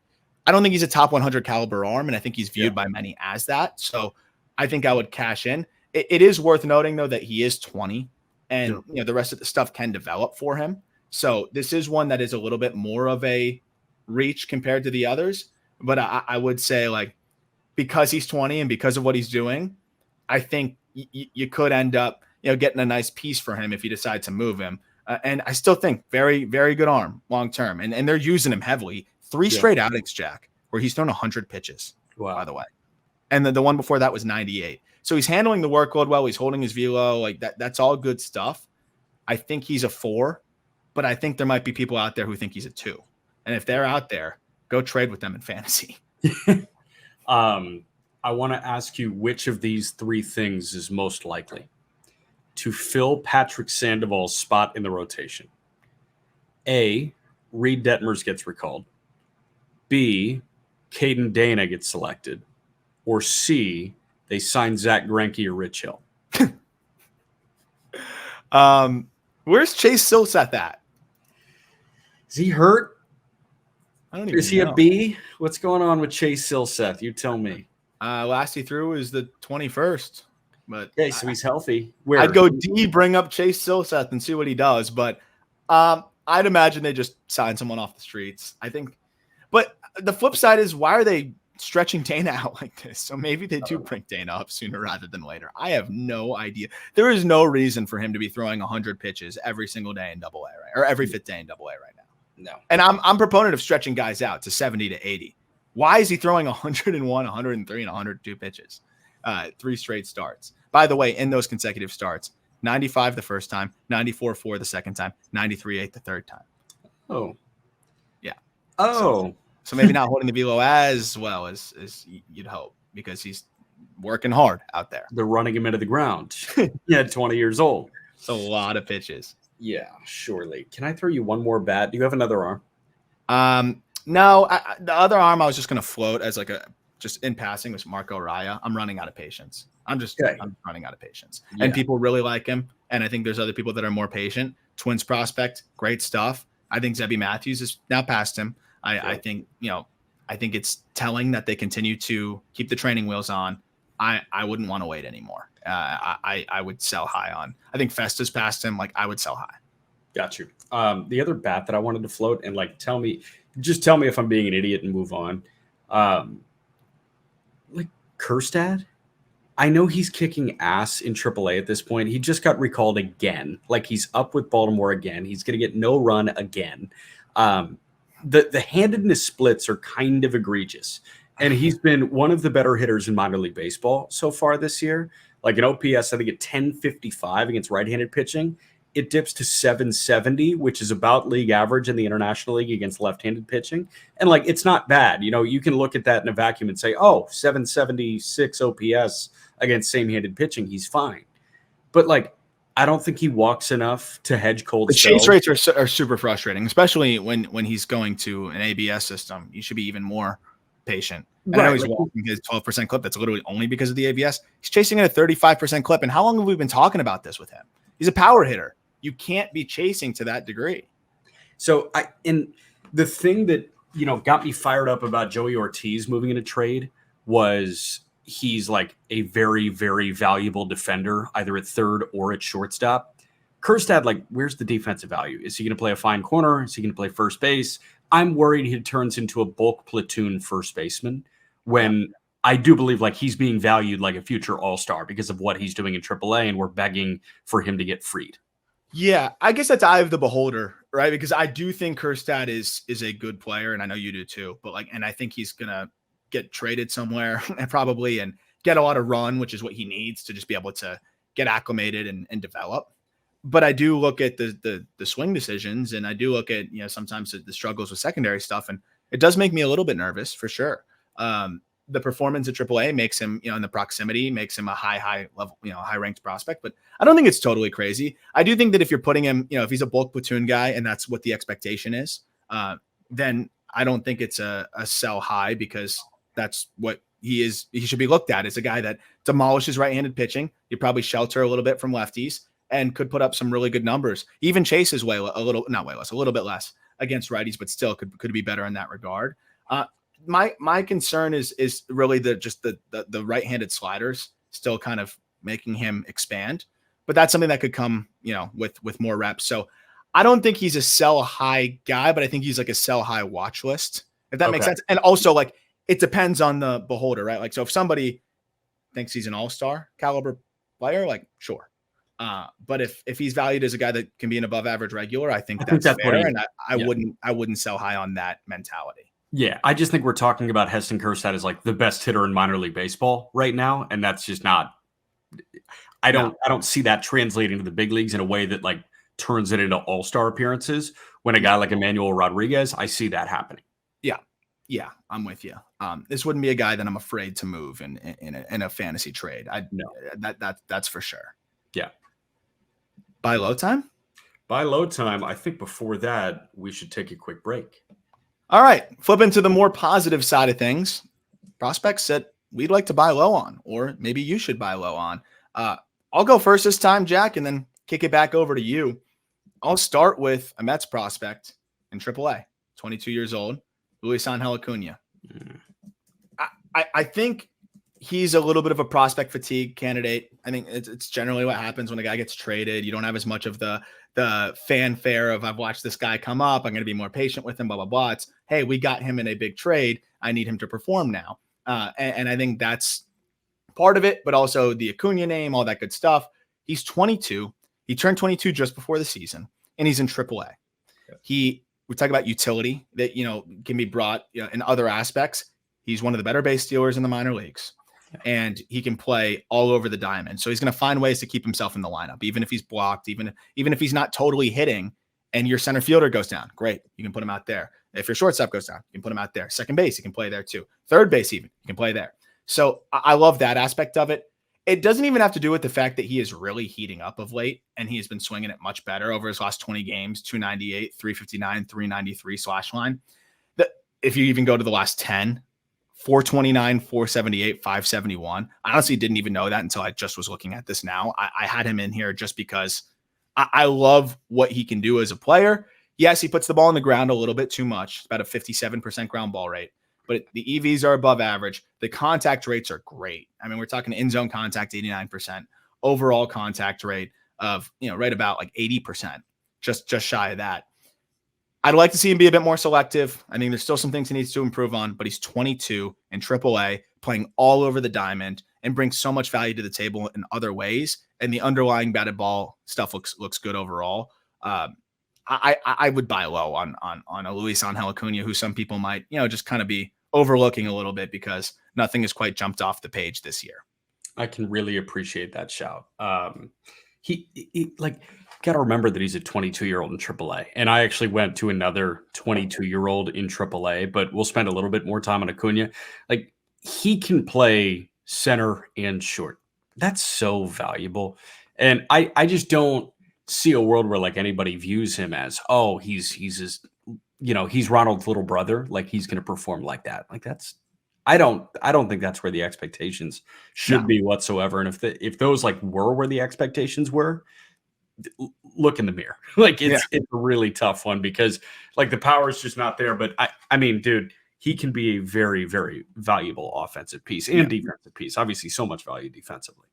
don't think he's a top 100 caliber arm, and I think he's viewed by many as that. So I think I would cash in. It is worth noting, though, that he is 20, and Yeah. the rest of the stuff can develop for him. So this is one that is a little bit more of a reach compared to the others. But I would say, like, because he's 20 and because of what he's doing, I think you could end up, getting a nice piece for him if you decide to move him. And I still think very, very good arm long term. And they're using him heavily. 3 straight outings, Jack, where he's thrown 100 pitches, by the way. And then the one before that was 98. So he's handling the workload well. He's holding his velo. Like that's all good stuff. I think he's a 4, but I think there might be people out there who think he's a 2. And if they're out there, go trade with them in fantasy. I want to ask you which of these 3 things is most likely to fill Patrick Sandoval's spot in the rotation. A, Reed Detmers gets recalled. B, Caden Dana gets selected. Or C, they sign Zach Greinke or Rich Hill. Where's Chase Silseth at? Is he hurt? I don't even know. Is he a B? What's going on with Chase Silseth? You tell me. Last he threw is the 21st. But okay, so he's healthy. I'd go D, bring up Chase Silseth and see what he does. But I'd imagine they just sign someone off the streets. I think. But the flip side is, why are they stretching Dana out like this? So maybe they do bring Dana up sooner rather than later. I have no idea. There is no reason for him to be throwing 100 pitches every single day in Double A, right? Or every 5th day in Double A right now. No. And I'm proponent of stretching guys out to 70 to 80. Why is he throwing 101, 103, and 102 pitches? 3 straight starts. By the way, in those consecutive starts, 95 the first time, 94-4 the second time, 93-8 the third time. Oh. Yeah. Oh. So maybe not holding the velo as well as you'd hope, because he's working hard out there. They're running him into the ground. Yeah, 20 years old. It's a lot of pitches. Yeah, surely. Can I throw you one more bat? Do you have another arm? No, the other arm I was just going to float as just in passing was Marco Raya. I'm running out of patience. I'm running out of patience. Yeah. And people really like him. And I think there's other people that are more patient. Twins prospect, great stuff. I think Zebby Matthews is now past him. I think, I think it's telling that they continue to keep the training wheels on. I wouldn't want to wait anymore. I would sell high on. I think Festa's past him. Like, I would sell high. Got you. The other bat that I wanted to float and tell me if I'm being an idiot and move on. Kjerstad, I know he's kicking ass in AAA at this point. He just got recalled again. He's up with Baltimore again. He's going to get no run again. The handedness splits are kind of egregious. And he's been one of the better hitters in minor league baseball so far this year. An OPS, I think at 1055 against right-handed pitching. It dips to 770, which is about league average in the International League against left-handed pitching. And it's not bad. You can look at that in a vacuum and say, 776 OPS against same-handed pitching. He's fine. But I don't think he walks enough to hedge cold. The chase rates are super frustrating, especially when he's going to an ABS system. You should be even more patient. I know he's walking his 12% clip. That's literally only because of the ABS. He's chasing at a 35% clip. And how long have we been talking about this with him? He's a power hitter. You can't be chasing to that degree. So the thing that, got me fired up about Joey Ortiz moving in a trade was he's a very, very valuable defender, either at third or at shortstop. Kjerstad, where's the defensive value? Is he going to play a fine corner? Is he going to play first base? I'm worried he turns into a bulk platoon first baseman when I do believe he's being valued like a future all-star because of what he's doing in AAA, and we're begging for him to get freed. Yeah, I guess that's eye of the beholder, right? Because I do think Kjerstad is a good player, and I know you do too. But and I think he's gonna get traded somewhere and probably and get a lot of run, which is what he needs to just be able to get acclimated and develop. But I do look at the swing decisions, and I do look at sometimes the struggles with secondary stuff, and it does make me a little bit nervous for sure. The performance at AAA makes him, in the proximity, makes him a high level, high ranked prospect. But I don't think it's totally crazy. I do think that if you're putting him, if he's a bulk platoon guy and that's what the expectation is, then I don't think it's a sell high, because that's what he is. He should be looked at as a guy that demolishes right-handed pitching. You probably shelter a little bit from lefties and could put up some really good numbers. Even Chase is a little bit less against righties, but still could be better in that regard. My concern is really the right-handed sliders still kind of making him expand. but that's something that could come, with more reps. So I don't think he's a sell high guy, but I think he's like a sell high watch list, if that makes sense. And also, like, it depends on the beholder, right? Like, so if somebody thinks he's an all-star caliber player, like, sure. But if he's valued as a guy that can be an above average regular, I think that's fair. And I wouldn't sell high on that mentality. Yeah, I just think we're talking about Heston Kjerstad as like the best hitter in minor league baseball right now, and that's just not. I don't see that translating to the big leagues in a way that like turns it into all-star appearances. When a guy like Emmanuel Rodriguez, I see that happening. Yeah, I'm with you. This wouldn't be a guy that I'm afraid to move in a fantasy trade. That's for sure. Yeah. Buy low time? Buy low time. I think before that, we should take a quick break. All right. Flip into the more positive side of things. Prospects that we'd like to buy low on, or maybe you should buy low on. I'll go first this time, Jack, and then kick it back over to you. I'll start with a Mets prospect in AAA, 22 years old, Luisangel Acuna. I think he's a little bit of a prospect fatigue candidate. I think it's generally what happens when a guy gets traded. You don't have as much of the fanfare of I've watched this guy come up. I'm going to be more patient with him, blah, blah, blah. It's, hey, we got him in a big trade. I need him to perform now. And I think that's part of it, but also the Acuna name, all that good stuff. He's 22. He turned 22 just before the season, and he's in AAA. We talk about utility that, can be brought in other aspects. He's one of the better base stealers in the minor leagues, and he can play all over the diamond. So he's going to find ways to keep himself in the lineup, even if he's blocked, even if he's not totally hitting and your center fielder goes down. Great. You can put him out there. If your shortstop goes down, you can put him out there. Second base, you can play there too. Third base, even, you can play there. So I love that aspect of it. It doesn't even have to do with the fact that he is really heating up of late, and he has been swinging it much better over his last 20 games, 298, 359, 393 slash line. If you even go to the last 10, 429, 478, 571. I honestly didn't even know that until I just was looking at this now. I had him in here just because I love what he can do as a player. Yes, he puts the ball on the ground a little bit too much. It's about a 57% ground ball rate. But the EVs are above average. The contact rates are great. I mean, we're talking in-zone contact, 89%. Overall contact rate of, right about like 80%, just shy of that. I'd like to see him be a bit more selective. I think there's still some things he needs to improve on, but he's 22 in AAA, playing all over the diamond, and brings so much value to the table in other ways. And the underlying batted ball stuff looks good overall. I would buy low on a Luisangel Acuna, who some people might, just kind of be overlooking a little bit because nothing has quite jumped off the page this year. I can really appreciate that shout. He got to remember that he's a 22-year-old in AAA, and I actually went to another 22-year-old in AAA, but we'll spend a little bit more time on Acuna. Like, he can play center and short. That's so valuable, and I just don't see a world where like anybody views him as, oh, he's his, he's Ronald's little brother. Like, he's going to perform like that. Like, that's, I don't think that's where the expectations should be whatsoever. And if those like were where the expectations were, look in the mirror. Like, it's a really tough one because like the power is just not there. But I mean, dude, he can be a very, very valuable offensive piece and defensive piece. Obviously, so much value defensively.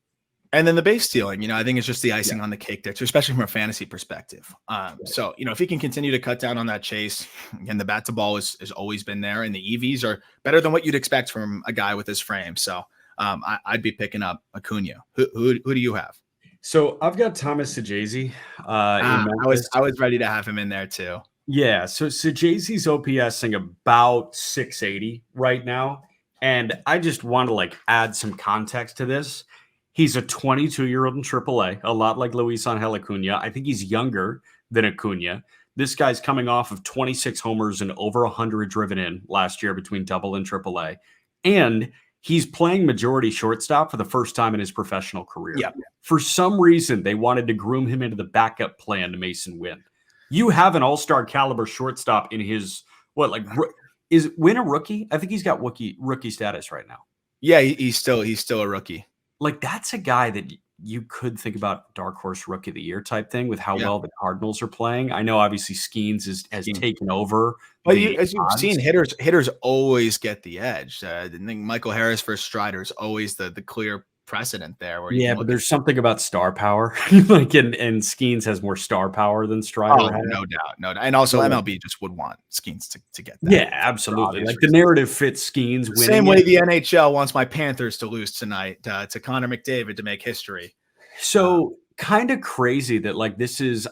And then the base stealing, I think it's just the icing on the cake there too, especially from a fantasy perspective. So, if he can continue to cut down on that chase, again, the bat to ball has always been there, and the EVs are better than what you'd expect from a guy with his frame. So I'd be picking up Acuna. Who do you have? So I've got Thomas Saggese. I was ready to have him in there too. Yeah. So Saggese's OPSing about 680 right now. And I just want to like add some context to this. He's a 22-year-old in AAA, a lot like Luisangel Acuna. I think he's younger than Acuna. This guy's coming off of 26 homers and over 100 driven in last year between Double and AAA. And he's playing majority shortstop for the first time in his professional career. Yeah. For some reason, they wanted to groom him into the backup plan to Mason Wynn. You have an all-star caliber shortstop in his, is Wynn a rookie? I think he's got rookie status right now. Yeah, he's still a rookie. Like, that's a guy that you could think about dark horse rookie of the year type thing with how well the Cardinals are playing. I know obviously Skeens has taken over. But as you've seen, hitters always get the edge. I think Michael Harris versus Strider is always the clear precedent there where Yeah, but there's something about star power. Like, and Skeens has more star power than Strider has. No doubt, no doubt. And also So, MLB just would want Skeens to get that. yeah, absolutely. Like the narrative fits Skeens winning. Same way the NHL wants my Panthers to lose tonight to Connor McDavid to make history. So kind of crazy that like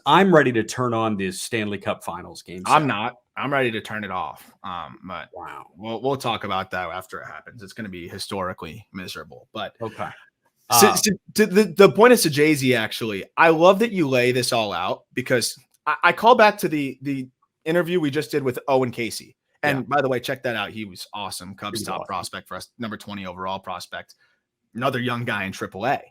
I'm ready to turn on this Stanley Cup Finals game. I'm not. I'm ready to turn it off. But wow, we'll talk about that after it happens. It's going to be historically miserable. But okay. So the point of Saggese, actually, I love that you lay this all out because I call back to the interview we just did with Owen Casey. And by the way, check that out. He was awesome. Cubs top prospect for us, number 20 overall prospect. Another young guy in AAA.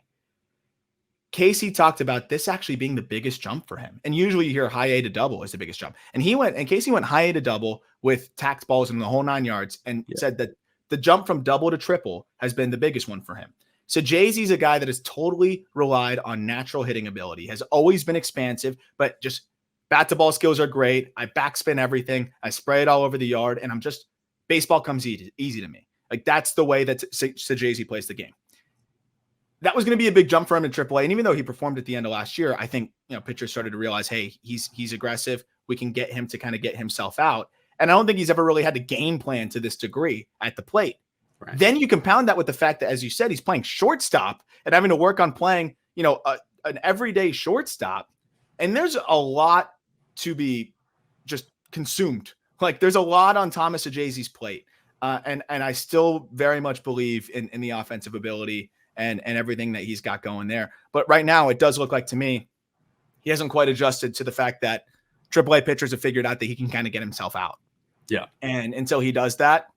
Casey talked about this actually being the biggest jump for him. And usually you hear high A to double is the biggest jump. And Casey went high A to double with tax balls in the whole 9 yards and said that the jump from double to triple has been the biggest one for him. So Jay-Z's a guy that has totally relied on natural hitting ability, has always been expansive, but just bat to ball skills are great. I backspin everything. I spray it all over the yard, and baseball comes easy to me. Like that's the way that Saggese plays the game. That was going to be a big jump for him in AAA. And even though he performed at the end of last year, I think, pitchers started to realize, hey, he's aggressive. We can get him to kind of get himself out. And I don't think he's ever really had to game plan to this degree at the plate. Right. Then you compound that with the fact that, as you said, he's playing shortstop and having to work on playing, an everyday shortstop. And there's a lot to be just consumed. Like there's a lot on Thomas Saggese's plate. And I still very much believe in the offensive ability and everything that he's got going there. But right now it does look like to me, he hasn't quite adjusted to the fact that AAA pitchers have figured out that he can kind of get himself out. Yeah. And until he does that,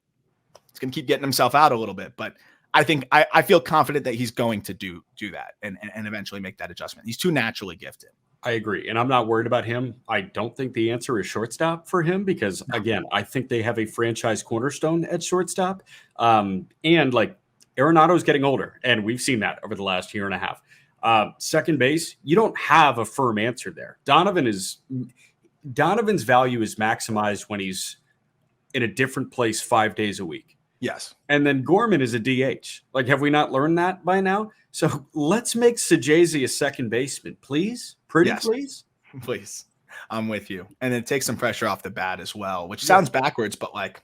he's going to keep getting himself out a little bit. But I think I feel confident that he's going to do that and eventually make that adjustment. He's too naturally gifted. I agree. And I'm not worried about him. I don't think the answer is shortstop for him because, again, I think they have a franchise cornerstone at shortstop. And like Arenado's getting older, and we've seen that over the last year and a half. Second base, you don't have a firm answer there. Donovan's value is maximized when he's in a different place 5 days a week. Yes. And then Gorman is a DH. Like, have we not learned that by now? So let's make Saggese a second baseman, please. Please. Please. I'm with you. And then take some pressure off the bat as well, which sounds backwards, but like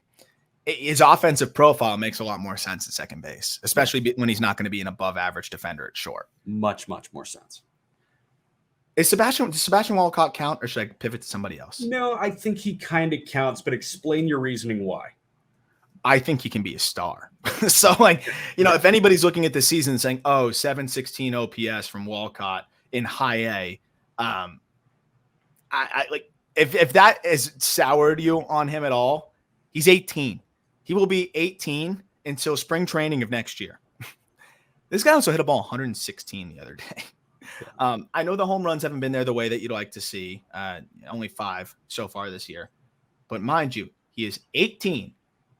his offensive profile makes a lot more sense at second base, especially when he's not going to be an above average defender at short. Much, much more sense. Does Sebastian Walcott count, or should I pivot to somebody else? No, I think he kind of counts, but explain your reasoning why. I think he can be a star. So, like, if anybody's looking at the season and saying, oh, 716 OPS from Walcott in high A, I like if that has soured you on him at all, he's 18. He will be 18 until spring training of next year. This guy also hit a ball 116 the other day. I know the home runs haven't been there the way that you'd like to see. Only 5 so far this year. But mind you, he is 18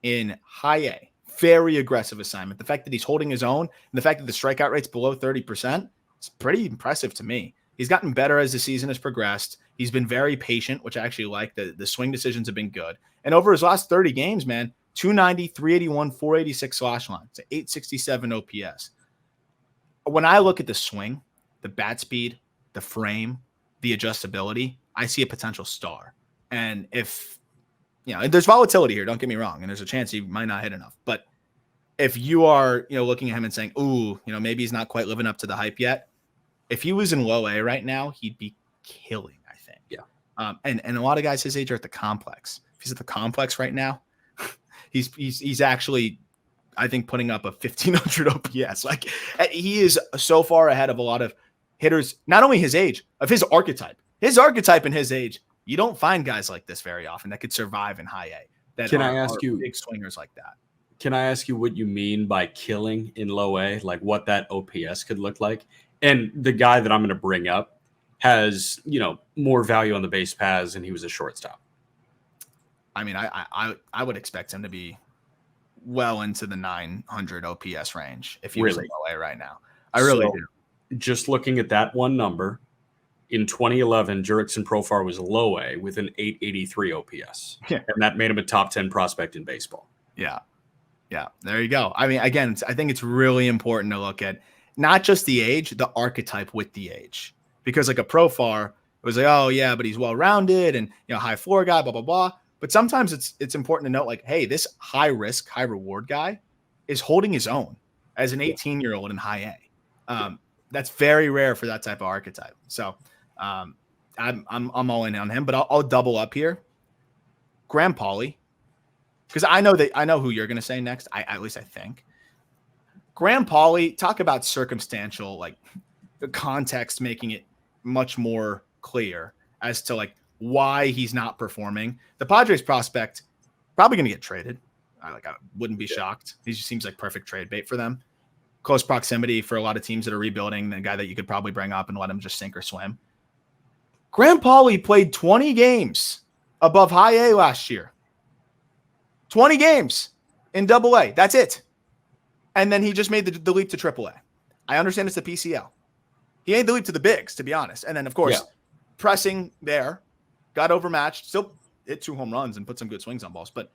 in high A. Very aggressive assignment. The fact that he's holding his own and the fact that the strikeout rate's below 30%, it's pretty impressive to me. He's gotten better as the season has progressed. He's been very patient, which I actually like. The swing decisions have been good. And over his last 30 games, man, 290, 381, 486 slash line. It's an 867 OPS. When I look at the swing, the bat speed, the frame, the adjustability, I see a potential star. And if, there's volatility here, don't get me wrong, and there's a chance he might not hit enough. But if you are, looking at him and saying, ooh, maybe he's not quite living up to the hype yet, if he was in low A right now, he'd be killing, I think. Yeah. And a lot of guys his age are at the complex. If he's at the complex right now, he's actually, I think, putting up a 1,500 OPS. Like, he is so far ahead of a lot of hitters, not only his age, of his archetype. His archetype and his age, you don't find guys like this very often that could survive in high A. That Can I ask you, big swingers like that? Can I ask you what you mean by killing in low A, like what that OPS could look like? And the guy that I'm going to bring up has, more value on the base paths, and he was a shortstop. I mean, I would expect him to be well into the 900 OPS range if he was in low A right now. I really do. Just looking at that one number, in 2011, Jurickson Profar was low A with an 883 OPS. Yeah. And that made him a top 10 prospect in baseball. Yeah. Yeah. There you go. I mean, again, I think it's really important to look at not just the age, the archetype with the age. Because like a Profar, it was like, oh yeah, but he's well-rounded and high floor guy, blah, blah, blah. But sometimes it's important to note like, hey, this high risk, high reward guy is holding his own as an 18-year-old in high A. That's very rare for that type of archetype. So I'm all in on him, but I'll double up here. Graham Pauley, because I know who you're going to say next. At least I think. Graham Pauley, talk about circumstantial, like the context making it much more clear as to like why he's not performing. The Padres prospect probably going to get traded. I wouldn't be shocked. He just seems like perfect trade bait for them. Close proximity for a lot of teams that are rebuilding. The guy that you could probably bring up and let him just sink or swim. Graham Pauley played 20 games above high A last year. 20 games in double A. That's it. And then he just made the leap to triple A. I understand it's the PCL. He ain't the leap to the bigs, to be honest. And then, of course, pressing there, got overmatched, still hit 2 home runs and put some good swings on balls, but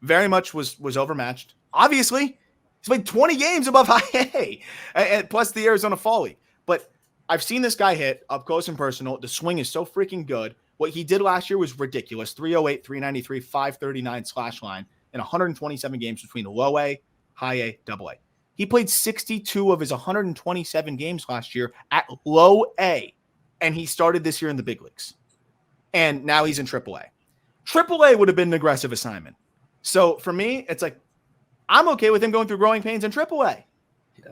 very much was overmatched. Obviously, he's played 20 games above high A, and plus the Arizona Fall League. But I've seen this guy hit up close and personal. The swing is so freaking good. What he did last year was ridiculous. 308, 393, 539 slash line in 127 games between low A, high A, double A. He played 62 of his 127 games last year at low A, and he started this year in the big leagues. And now he's in triple A. Triple A would have been an aggressive assignment. So for me, it's like, I'm okay with him going through growing pains in triple A.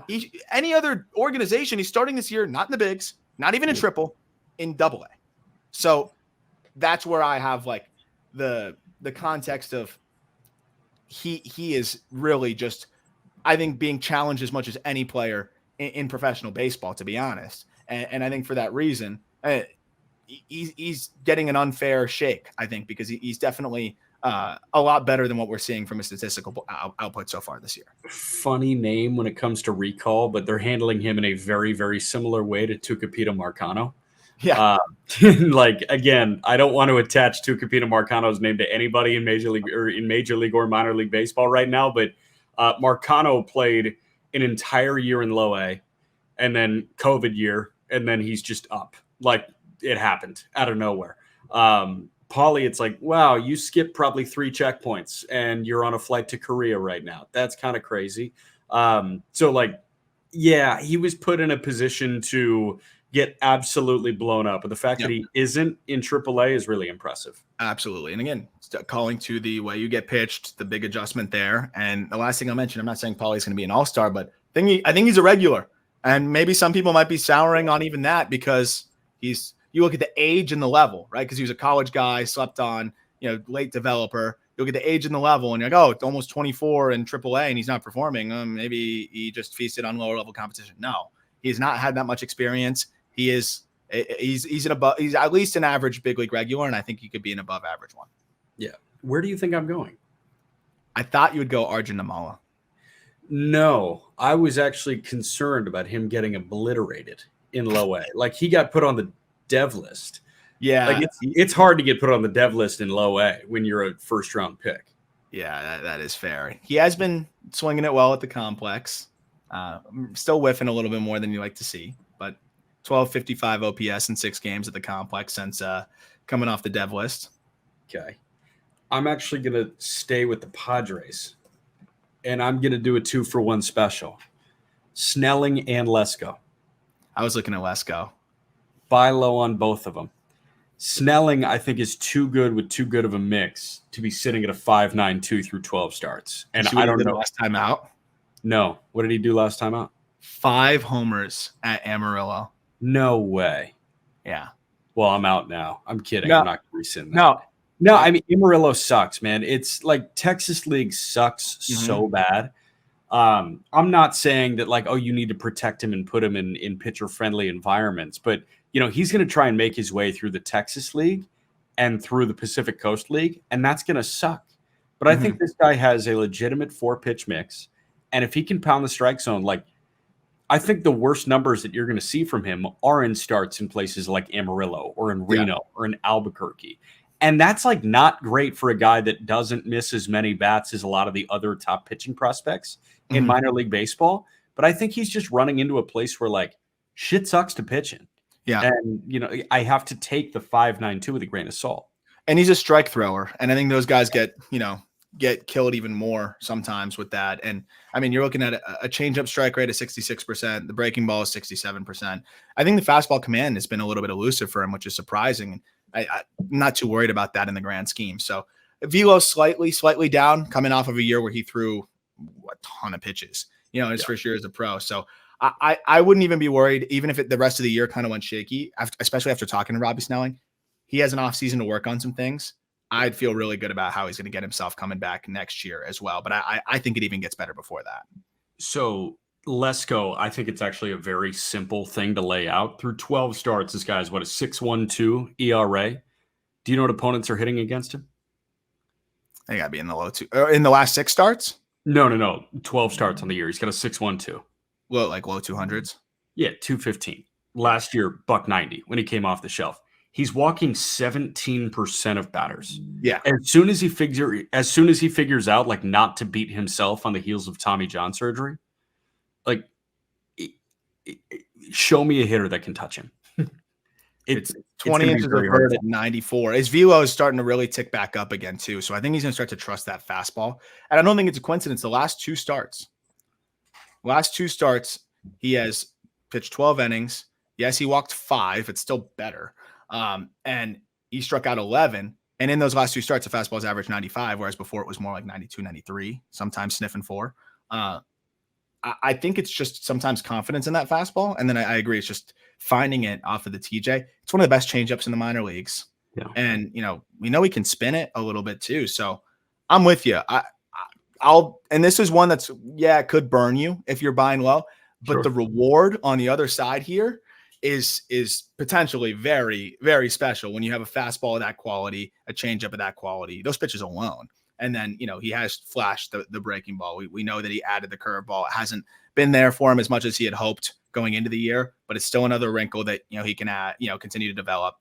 Yeah. Any other organization, he's starting this year, not in the bigs, not even in triple, in double A. So that's where I have like the context of he is really just, I think, being challenged as much as any player in professional baseball, to be honest. And I think for that reason, he's getting an unfair shake, I think, because he's definitely a lot better than what we're seeing from a statistical output so far this year. Funny name when it comes to recall, but they're handling him in a very, very similar way to Tucupita Marcano. Yeah. Like, again, I don't want to attach Tucupita Marcano's name to anybody in Major League or minor league baseball right now, but Marcano played an entire year in low A and then COVID year, and then he's just up. Like, it happened out of nowhere. Pauley, it's like, wow, you skipped probably 3 checkpoints and you're on a flight to Korea right now. That's kind of crazy. So, like, yeah, he was put in a position to get absolutely blown up. But the fact that he isn't in AAA is really impressive. Absolutely. And again, calling to the way you get pitched, the big adjustment there. And the last thing I'll mention, I'm not saying Pauley's going to be an all-star, but I think he's a regular. And maybe some people might be souring on even that because you look at the age and the level, right? Because he was a college guy, slept on, late developer. You look at the age and the level and you're like, oh, it's almost 24 in AAA and he's not performing. Maybe he just feasted on lower level competition. No, he's not had that much experience. He's at least an average big league regular, and I think he could be an above average one. Yeah. Where do you think I'm going? I thought you would go Arjun Namala. No, I was actually concerned about him getting obliterated in low A. Like, he got put on the dev list. Yeah. Like, it's hard to get put on the dev list in low A when you're a first round pick. Yeah, that is fair. He has been swinging it well at the complex. Still whiffing a little bit more than you like to see, but 1255 OPS in 6 games at the complex since coming off the dev list. Okay. I'm actually going to stay with the Padres, and I'm going to do a 2-for-1 special. Snelling and Lesko. I was looking at Lesko. Buy low on both of them. Snelling, I think, is too good with too good of a mix to be sitting at a 5.92 through 12 starts. And I don't know. Last time out? No. What did he do last time out? 5 homers at Amarillo. No way. Yeah. Well, I'm out now. I'm kidding. No. I'm not going to rescind that. No, I mean, Amarillo sucks, man. It's like Texas League sucks so bad. I'm not saying that, like, oh, you need to protect him and put him in pitcher-friendly environments. But, he's going to try and make his way through the Texas League and through the Pacific Coast League, and that's going to suck. But I think this guy has a legitimate 4-pitch mix. And if he can pound the strike zone, like, I think the worst numbers that you're going to see from him are in starts in places like Amarillo or in Reno or in Albuquerque. And that's like not great for a guy that doesn't miss as many bats as a lot of the other top pitching prospects in minor league baseball. but I think he's just running into a place where like shit sucks to pitch in. Yeah. And, I have to take the 5.92 with a grain of salt. And he's a strike thrower. And I think those guys get killed even more sometimes with that. And I mean, you're looking at a changeup strike rate of 66%. The breaking ball is 67%. I think the fastball command has been a little bit elusive for him, which is surprising. I'm not too worried about that in the grand scheme. So velo slightly down, coming off of a year where he threw a ton of pitches, his first year as a pro. So I wouldn't even be worried, even if the rest of the year kind of went shaky, especially after talking to Robbie Snelling. He has an off season to work on some things. I'd feel really good about how he's going to get himself coming back next year as well. But I think it even gets better before that. So Lesko, I think it's actually a very simple thing to lay out. Through 12 starts, this guy's a 6.12 ERA. Do you know what opponents are hitting against him? They got to be in the low two. In the last 6 starts? No. 12 starts on the year. He's got a 6.12. Well, like low 200s? Yeah, 215. Last year, $190 when he came off the shelf. He's walking 17% of batters. Yeah. As soon as he figures out like not to beat himself on the heels of Tommy John surgery, like show me a hitter that can touch him. It's 20 inches of vert at 94. His velo is starting to really tick back up again too. So I think he's going to start to trust that fastball. And I don't think it's a coincidence. The last two starts, he has pitched 12 innings. Yes, he walked 5. It's still better. And he struck out 11. And in those last 2 starts, the fastball's average 95, whereas before it was more like 92, 93, sometimes sniffing 4. I think it's just sometimes confidence in that fastball. And then I agree. It's just finding it off of the TJ. It's one of the best changeups in the minor leagues. Yeah. And, we know he can spin it a little bit too. So I'm with you. And this is one that's, it could burn you if you're buying low, but the reward on the other side here is potentially very, very special when you have a fastball of that quality, a changeup of that quality, those pitches alone. And then, he has flashed the breaking ball. We know that he added the curveball. It hasn't been there for him as much as he had hoped going into the year, but it's still another wrinkle that, he can add, continue to develop.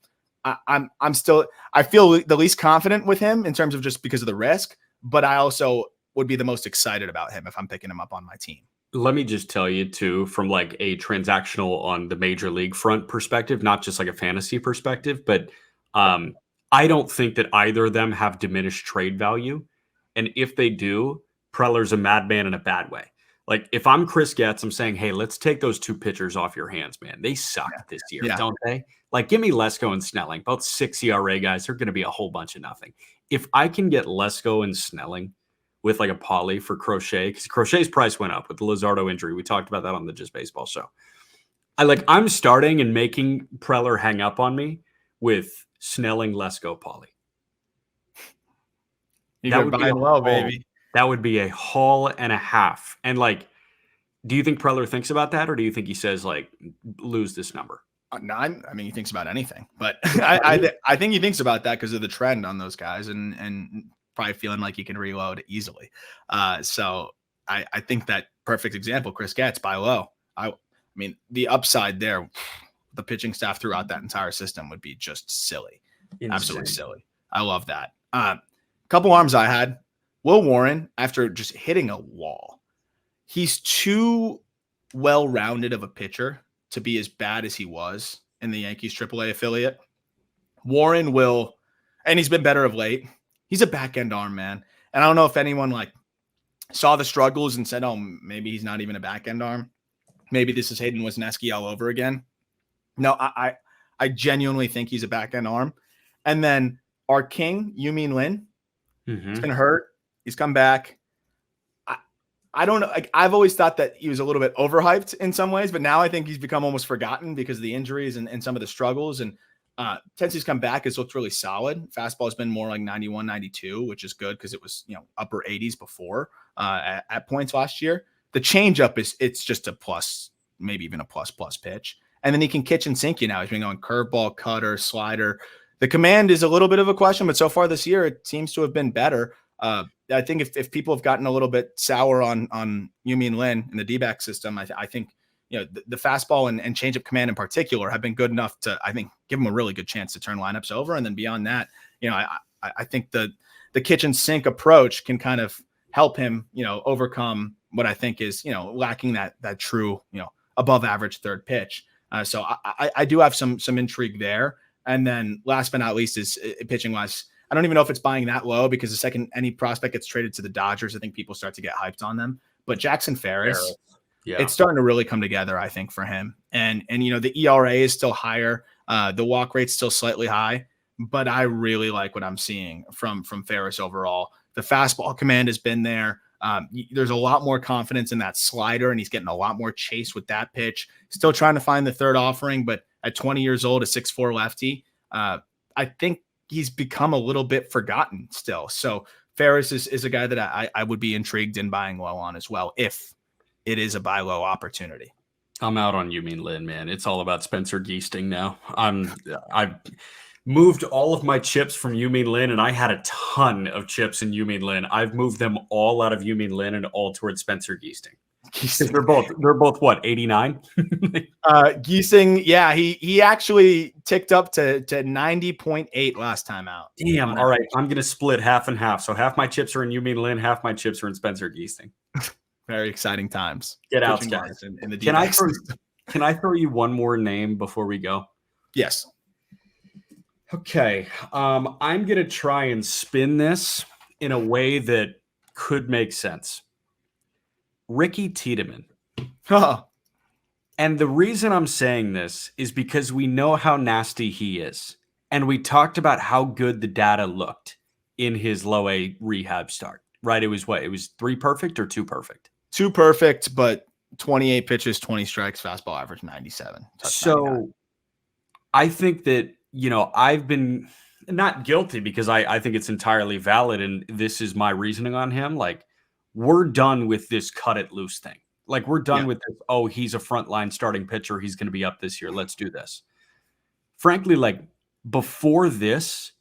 I feel the least confident with him in terms of just because of the risk, but I also would be the most excited about him if I'm picking him up on my team. Let me just tell you too, from like a transactional on the major league front perspective, not just like a fantasy perspective, but I don't think that either of them have diminished trade value. And if they do, Preller's a madman in a bad way. Like if I'm Chris Getz, I'm saying, hey, let's take those 2 pitchers off your hands, man. They sucked this year, don't they? Like give me Lesko and Snelling, both 6 ERA guys. They're going to be a whole bunch of nothing. If I can get Lesko and Snelling with like a Pauley for Crochet, because Crochet's price went up with the Luzardo injury. We talked about that on the Just Baseball show. I'm starting and making Preller hang up on me with Snelling, Lesko, Pauley. That would be low, baby. That would be a haul and a half. And do you think Preller thinks about that, or do you think he says lose this number? No, I mean he thinks about anything, but I think he thinks about that because of the trend on those guys and probably feeling like he can reload easily. So I think that perfect example, Chris Getz, buy low. I mean, the upside there, the pitching staff throughout that entire system would be just silly. Insane. Absolutely silly. I love that. Couple arms I had. Will Warren, after just hitting a wall, he's too well-rounded of a pitcher to be as bad as he was in the Yankees AAA affiliate. Warren will, and he's been better of late. He's a back-end arm, man. And I don't know if anyone saw the struggles and said, oh, maybe he's not even a back-end arm. Maybe this is Hayden Wesneski all over again. No, I genuinely think he's a back-end arm. And then our king, Min Lin, he's been hurt. He's come back. I don't know. I've always thought that he was a little bit overhyped in some ways, but now I think he's become almost forgotten because of the injuries and some of the struggles. And since he's come back, it's looked really solid. Fastball has been more like 91, 92, which is good because it was, upper 80s before at points last year. The changeup it's just a plus, maybe even a plus pitch. And then he can kitchen sink you now. He's been going curveball, cutter, slider. The command is a little bit of a question, but so far this year, it seems to have been better. I think if people have gotten a little bit sour on Min Lin in the D-back system, I think the fastball and changeup command in particular have been good enough to, I think, give him a really good chance to turn lineups over. And then beyond that, I think the kitchen sink approach can kind of help him, overcome what I think is, lacking that true, above average third pitch. So I do have some intrigue there. And then last but not least is pitching wise. I don't even know if it's buying that low, because the second any prospect gets traded to the Dodgers, I think people start to get hyped on them. But Jackson Ferris, it's starting to really come together, I think, for him. And the ERA is still higher. The walk rate's still slightly high, but I really like what I'm seeing from Ferris overall. The fastball command has been there. There's a lot more confidence in that slider, and he's getting a lot more chase with that pitch. Still trying to find the third offering, but at 20 years old, a 6'4" lefty, I think he's become a little bit forgotten still. So Ferris is a guy that I would be intrigued in buying low on as well, if it is a buy low opportunity. I'm out on Min Lin, man. It's all about Spencer Geesting now. I've moved all of my chips from Min Lin, and I had a ton of chips in Min Lin. I've moved them all out of Min Lin and all towards Spencer Geesting. They're both what, 89? Geesing, yeah, he actually ticked up to 90.8 last time out. Damn. All right, I'm gonna split half and half. So half my chips are in Min Lin, half my chips are in Spencer Geesting. Very exciting times. Get out, guys. In the can I throw you one more name before we go? Yes. Okay. I'm going to try and spin this in a way that could make sense. Ricky Tiedemann. Huh. And the reason I'm saying this is because we know how nasty he is. And we talked about how good the data looked in his low A rehab start, right? It was 3 perfect or 2 perfect? 2 perfect, but 28 pitches, 20 strikes, fastball average 97. So 99. I think that, I've been not guilty, because I think it's entirely valid. And this is my reasoning on him. Like, we're done with this cut it loose thing. Like, we're done with this. Oh, he's a frontline starting pitcher. He's going to be up this year. Let's do this. Frankly, like, before this,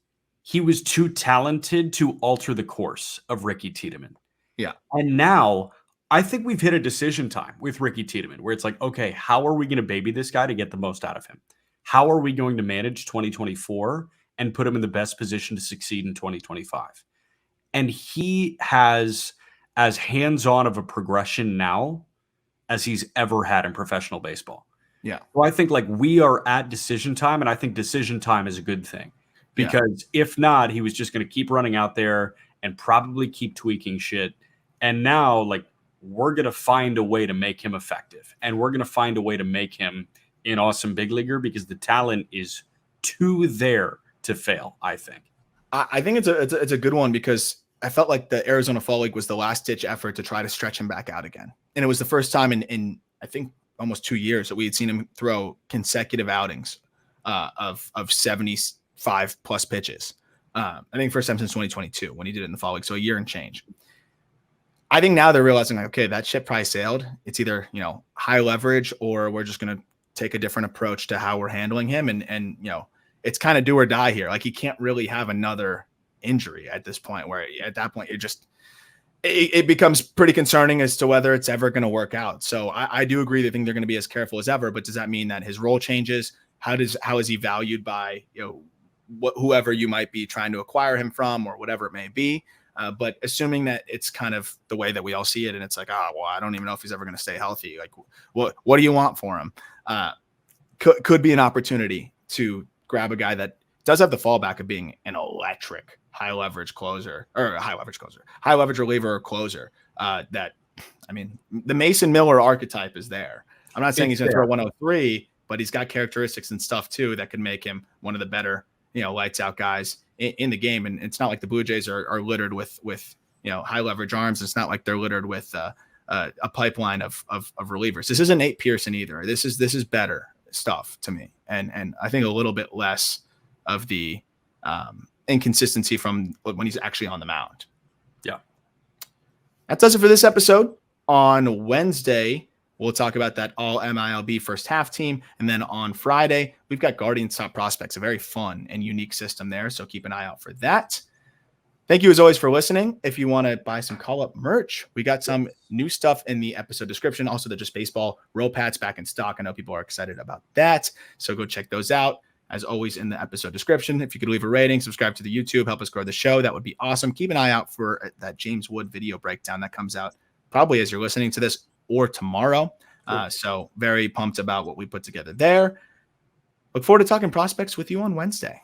he was too talented to alter the course of Ricky Tiedemann. Yeah. And now I think we've hit a decision time with Ricky Tiedemann, where it's like, okay, how are we going to baby this guy to get the most out of him? How are we going to manage 2024 and put him in the best position to succeed in 2025? And he has as hands-on of a progression now as he's ever had in professional baseball. Yeah. So I think, like, we are at decision time, and I think decision time is a good thing, because if not, he was just going to keep running out there and probably keep tweaking shit. And now, like, we're going to find a way to make him effective, and we're going to find a way to make him an awesome big leaguer, because the talent is too there to fail, I think. I think it's a good one, because I felt like the Arizona Fall League was the last ditch effort to try to stretch him back out again. And it was the first time in I think almost 2 years that we had seen him throw consecutive outings of 75 plus pitches. I think first time since 2022 when he did it in the Fall League. So a year and change. I think now they're realizing, like, okay, that ship probably sailed. It's either, high leverage, or we're just going to take a different approach to how we're handling him. And it's kind of do or die here. Like, he can't really have another injury at this point, where at that point it becomes pretty concerning as to whether it's ever going to work out. So I do agree. I think they're going to be as careful as ever, but does that mean that his role changes? How is he valued by, whoever you might be trying to acquire him from, or whatever it may be? But assuming that it's kind of the way that we all see it, and it's like, I don't even know if he's ever going to stay healthy. Like, what do you want for him? Could be an opportunity to grab a guy that does have the fallback of being an electric high leverage reliever or closer. The Mason Miller archetype is there. I'm not saying he's going to throw 103, but he's got characteristics and stuff too that could make him one of the better, lights out guys in the game. And it's not like the Blue Jays are littered with high leverage arms. It's not like they're littered with a pipeline of relievers. This isn't Nate Pearson either. This is better stuff to me. And I think a little bit less of the inconsistency from when he's actually on the mound. Yeah. That does it for this episode. On Wednesday, we'll talk about that all MILB first half team. And then on Friday, we've got Guardians Top Prospects, a very fun and unique system there. So keep an eye out for that. Thank you as always for listening. If you want to buy some call-up merch, we got some new stuff in the episode description. Also, the Just Baseball row pads back in stock. I know people are excited about that. So go check those out. As always, in the episode description, if you could leave a rating, subscribe to the YouTube, help us grow the show, that would be awesome. Keep an eye out for that James Wood video breakdown that comes out probably as you're listening to this or tomorrow. Cool. So very pumped about what we put together there. Look forward to talking prospects with you on Wednesday.